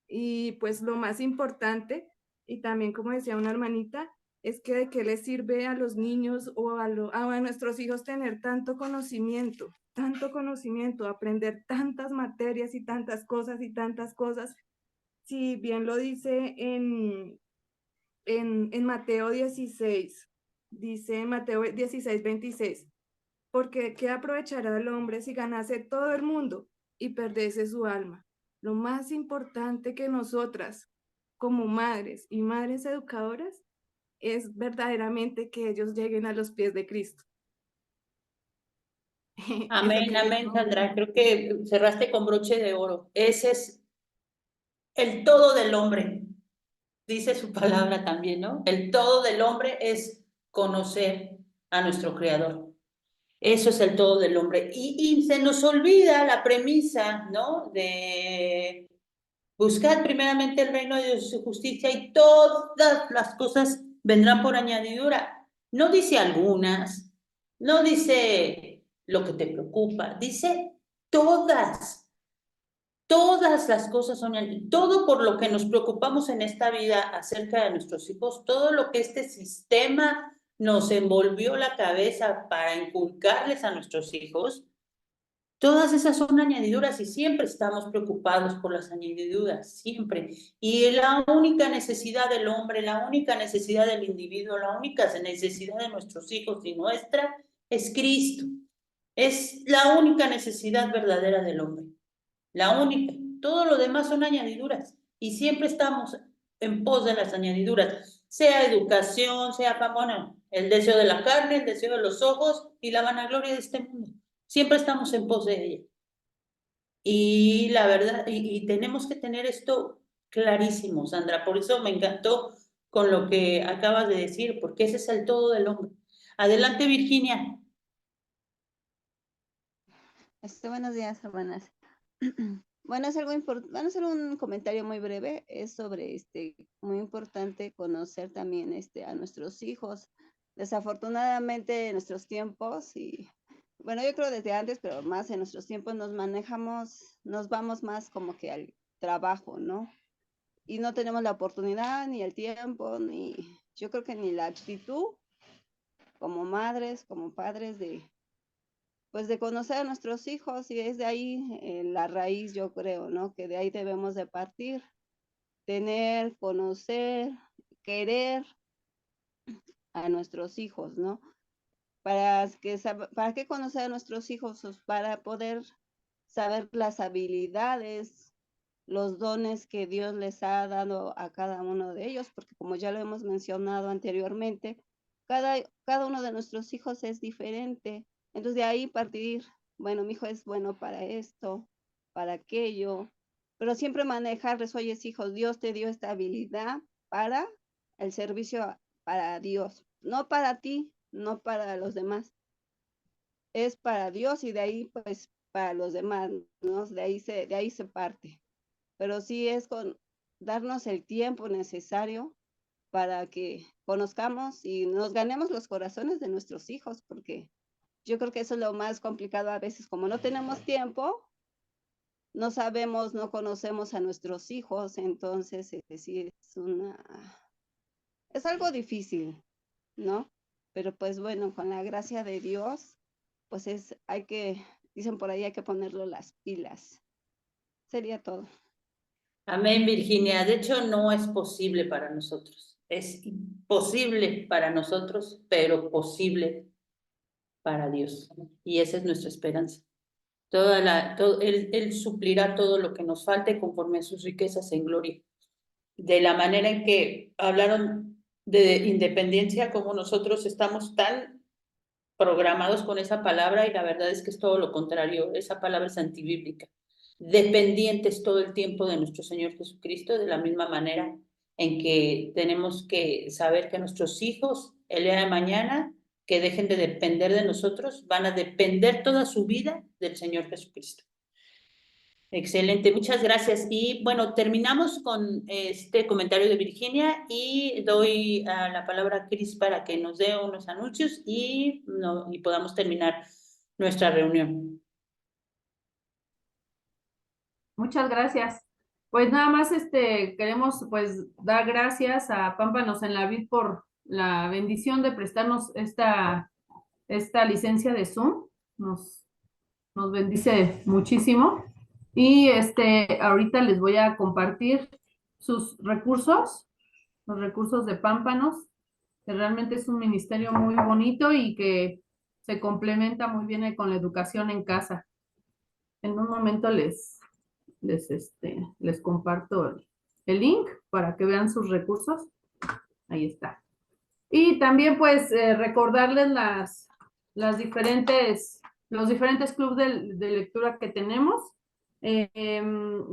Y pues lo más importante, y también como decía una hermanita, es que de qué les sirve a los niños o a nuestros hijos tener tanto conocimiento, aprender tantas materias y tantas cosas, si bien lo dice en Mateo 16, dice Mateo 16, 26, porque ¿qué aprovechará el hombre si ganase todo el mundo y perdiese su alma? Lo más importante que nosotras, como madres y madres educadoras, es verdaderamente que ellos lleguen a los pies de Cristo. Amén, amén, Sandra. Creo que cerraste con broche de oro. Ese es el todo del hombre, dice su palabra también, ¿no? El todo del hombre es conocer a nuestro Creador. Eso es el todo del hombre. Y se nos olvida la premisa, ¿no? De buscar primeramente el reino de Dios y su justicia y todas las cosas vendrán por añadidura. No dice algunas, no dice lo que te preocupa, dice todas. Todas las cosas son, todo por lo que nos preocupamos en esta vida acerca de nuestros hijos, todo lo que este sistema nos envolvió la cabeza para inculcarles a nuestros hijos, todas esas son añadiduras y siempre estamos preocupados por las añadiduras, siempre. Y la única necesidad del hombre, la única necesidad del individuo, la única necesidad de nuestros hijos y nuestra es Cristo. Es la única necesidad verdadera del hombre. La única. Todo lo demás son añadiduras y siempre estamos en pos de las añadiduras, sea educación, sea bueno, el deseo de la carne, el deseo de los ojos y la vanagloria de este mundo. Siempre estamos en pos de ella. Y la verdad, y tenemos que tener esto clarísimo, Sandra. Por eso me encantó con lo que acabas de decir, porque ese es el todo del hombre. Adelante, Virginia. Buenos días, hermanas. Bueno, es algo van a hacer un comentario muy breve, es sobre muy importante conocer también a nuestros hijos. Desafortunadamente en nuestros tiempos, y bueno, yo creo desde antes, pero más en nuestros tiempos nos vamos más como que al trabajo, ¿no? Y no tenemos la oportunidad, ni el tiempo, yo creo que ni la actitud como madres, como padres pues de conocer a nuestros hijos, y es de ahí la raíz, yo creo, ¿no? Que de ahí debemos de partir, conocer, querer a nuestros hijos, ¿no? ¿Para qué conocer a nuestros hijos? Pues para poder saber las habilidades, los dones que Dios les ha dado a cada uno de ellos, porque como ya lo hemos mencionado anteriormente, cada uno de nuestros hijos es diferente. Entonces de ahí partir, bueno, mi hijo es bueno para esto, para aquello, pero siempre manejarles, oye, hijos, Dios te dio esta habilidad para el servicio para Dios, no para ti, no para los demás. Es para Dios y de ahí pues para los demás, ¿no? De ahí se parte. Pero sí es con darnos el tiempo necesario para que conozcamos y nos ganemos los corazones de nuestros hijos, porque yo creo que eso es lo más complicado a veces, como no tenemos tiempo, no sabemos, no conocemos a nuestros hijos, entonces sí es algo difícil, ¿no? Pero pues bueno, con la gracia de Dios, pues dicen por ahí, hay que ponerlo las pilas. Sería todo. Amén, Virginia. De hecho, no es posible para nosotros. Es imposible para nosotros, pero posible para Dios. Y esa es nuestra esperanza. Él suplirá todo lo que nos falte conforme a sus riquezas en gloria. De la manera en que hablaron de independencia, como nosotros estamos tan programados con esa palabra, y la verdad es que es todo lo contrario. Esa palabra es antibíblica. Dependientes todo el tiempo de nuestro Señor Jesucristo, de la misma manera en que tenemos que saber que nuestros hijos, el día de mañana, que dejen de depender de nosotros, van a depender toda su vida del Señor Jesucristo. Excelente, muchas gracias. Y bueno, terminamos con este comentario de Virginia y doy la palabra a Cris para que nos dé unos anuncios y podamos terminar nuestra reunión. Muchas gracias. Pues nada más queremos pues dar gracias a Pámpanos en la Vid por la bendición de prestarnos esta licencia de Zoom. Nos bendice muchísimo. Y ahorita les voy a compartir sus recursos, los recursos de Pámpanos, que realmente es un ministerio muy bonito y que se complementa muy bien con la educación en casa. En un momento les comparto el link para que vean sus recursos. Ahí está. Y también pues recordarles los diferentes clubes de lectura que tenemos.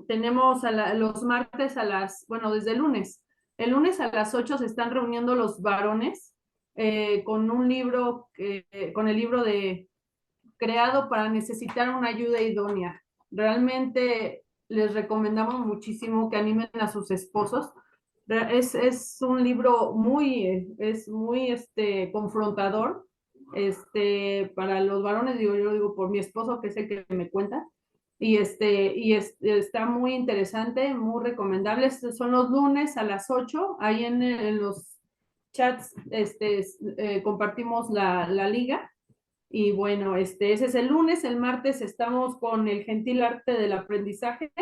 Tenemos los martes desde el lunes. El lunes a las 8 se están reuniendo los varones con un libro, con el libro creado para necesitar una ayuda idónea. Realmente les recomendamos muchísimo que animen a sus esposos. Es un libro muy confrontador para los varones, yo lo digo por mi esposo, que es el que me cuenta, y está muy interesante, muy recomendable. Son los lunes a las 8, ahí en los chats compartimos la liga. Y bueno, ese es el lunes. El martes estamos con el gentil arte del aprendizaje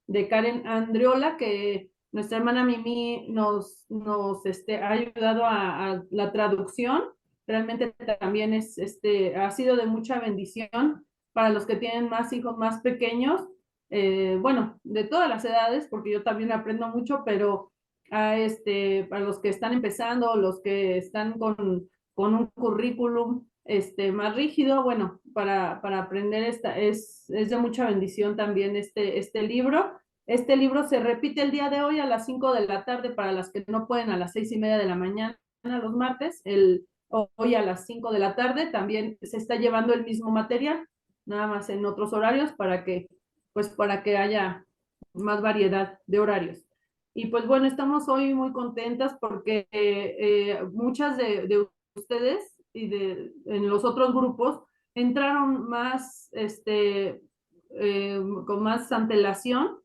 de Karen Andriola, que nuestra hermana Mimi nos ha ayudado a la traducción. Realmente también ha sido de mucha bendición para los que tienen más hijos más pequeños, bueno, de todas las edades, porque yo también aprendo mucho, pero para los que están empezando, los que están con un currículum más rígido, bueno, para aprender es de mucha bendición también este libro. Este libro se repite el día de hoy a las 5 de la tarde para las que no pueden, a las 6:30 de la mañana los martes. Hoy a las 5 de la tarde también se está llevando el mismo material, nada más en otros horarios para que haya más variedad de horarios. Y pues bueno, estamos hoy muy contentas porque muchas de ustedes y en los otros grupos entraron más con más antelación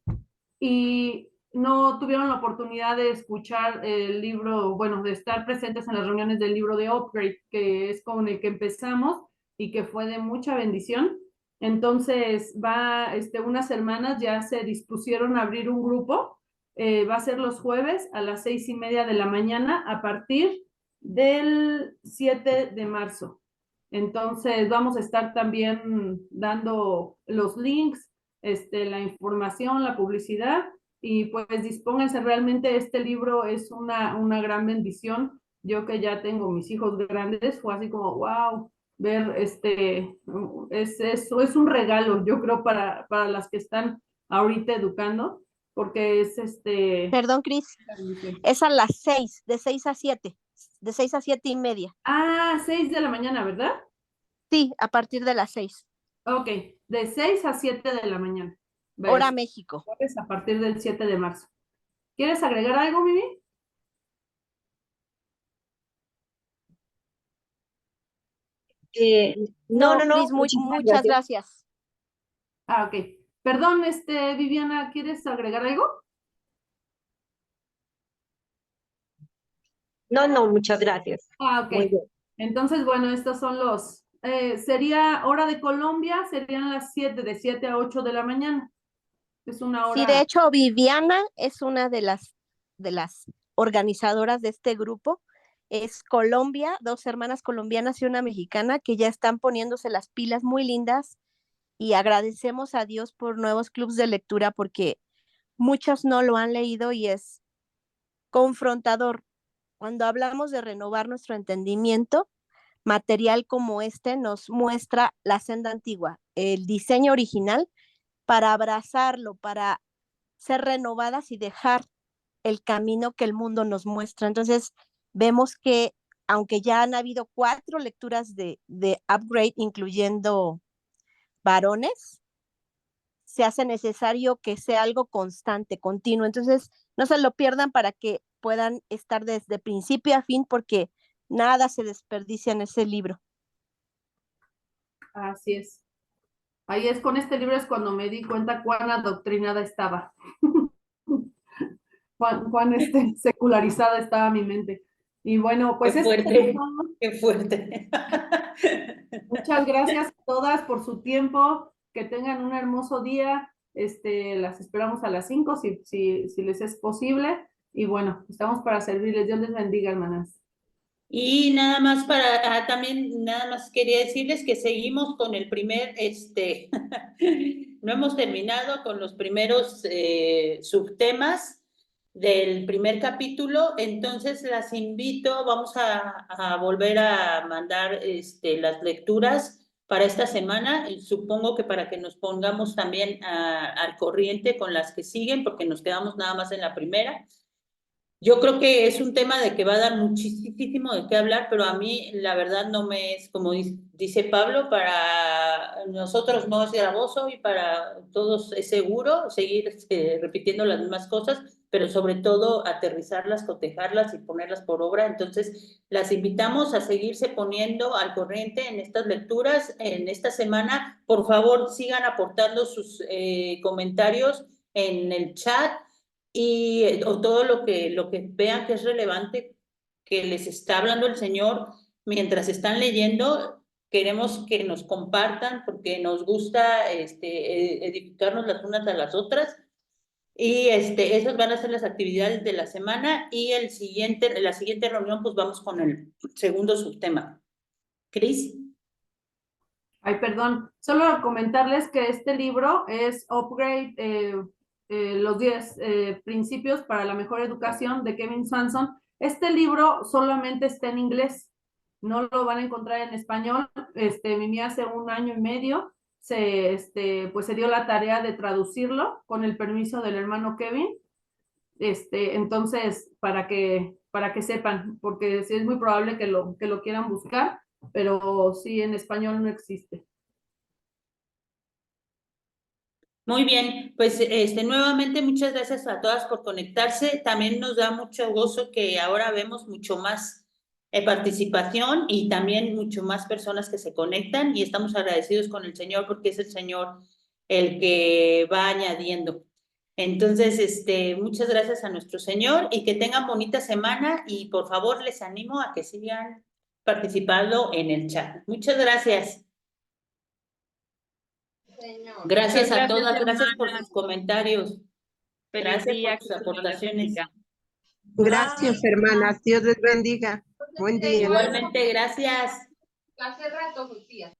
y no tuvieron la oportunidad de escuchar el libro, bueno, de estar presentes en las reuniones del libro de Upgrade, que es con el que empezamos y que fue de mucha bendición. Entonces unas hermanas ya se dispusieron a abrir un grupo va a ser los jueves a las 6:30 de la mañana a partir del 7 de marzo. Entonces vamos a estar también dando los links, la información, la publicidad, y pues dispónganse, realmente este libro es una gran bendición. Yo que ya tengo mis hijos grandes, fue así como, wow, ver es un regalo, yo creo, para las que están ahorita educando, porque es Perdón, Cris, es a las 6, de 6 a 7, de 6 a 7:30. 6 de la mañana, ¿verdad? Sí, a partir de las 6. Ok, de 6 a 7 de la mañana. Hora México. A partir del 7 de marzo. ¿Quieres agregar algo, Vivi? No, Cris, muchas gracias. Ok. Perdón, Viviana, ¿quieres agregar algo? No, muchas gracias. Ok. Muy bien. Entonces, bueno, estos son los... sería hora de Colombia, serían las 7, de 7 a 8 de la mañana. Es una hora... Sí, de hecho, Viviana es una de las organizadoras de este grupo. Es Colombia, 2 hermanas colombianas y una mexicana que ya están poniéndose las pilas muy lindas, y agradecemos a Dios por nuevos clubes de lectura porque muchos no lo han leído y es confrontador. Cuando hablamos de renovar nuestro entendimiento, material como este nos muestra la senda antigua, el diseño original, para abrazarlo, para ser renovadas y dejar el camino que el mundo nos muestra. Entonces, vemos que aunque ya han habido 4 lecturas de upgrade, incluyendo varones, se hace necesario que sea algo constante, continuo. Entonces, no se lo pierdan para que puedan estar desde principio a fin, porque nada se desperdicia en ese libro. Así es. Ahí es, con este libro es cuando me di cuenta cuán adoctrinada estaba. cuán secularizada estaba mi mente. Y bueno, pues qué fuerte, qué fuerte. Muchas gracias a todas por su tiempo. Que tengan un hermoso día. Las esperamos a las 5 si les es posible. Y bueno, estamos para servirles. Dios les bendiga, hermanas. Y nada más también nada más quería decirles que seguimos con el primer, no hemos terminado con los primeros subtemas del primer capítulo, entonces las invito, vamos a volver a mandar las lecturas para esta semana, y supongo que para que nos pongamos también al corriente con las que siguen, porque nos quedamos nada más en la primera. Yo creo que es un tema de que va a dar muchísimo de qué hablar, pero a mí la verdad no me es, como dice Pablo, para nosotros no es gravoso y para todos es seguro seguir repitiendo las mismas cosas, pero sobre todo aterrizarlas, cotejarlas y ponerlas por obra. Entonces, las invitamos a seguirse poniendo al corriente en estas lecturas en esta semana. Por favor, sigan aportando sus comentarios en el chat, y o todo lo que vean que es relevante, que les está hablando el Señor mientras están leyendo. Queremos que nos compartan porque nos gusta edificarnos las unas a las otras. Y esas van a ser las actividades de la semana, y la siguiente reunión pues vamos con el segundo subtema. Cris. Ay, perdón, solo comentarles que este libro es Upgrade, los 10 principios para la mejor educación, de Kevin Swanson. Este libro solamente está en inglés, no lo van a encontrar en español. Mimi hace 1 año y medio pues se dio la tarea de traducirlo con el permiso del hermano Kevin. Entonces, para que sepan, porque sí es muy probable que lo quieran buscar, pero sí, en español no existe. Muy bien, pues nuevamente muchas gracias a todas por conectarse. También nos da mucho gozo que ahora vemos mucho más participación y también mucho más personas que se conectan, y estamos agradecidos con el Señor porque es el Señor el que va añadiendo. Entonces, muchas gracias a nuestro Señor, y que tengan bonita semana, y por favor les animo a que sigan participando en el chat. Muchas gracias. Gracias a todas, gracias por sus comentarios. Feliz Gracias día, por tus que el Señor les aportaciones. bendiga. Gracias, hermanas. Dios les bendiga. Buen día. Igualmente, gracias. Hace rato, Lucía.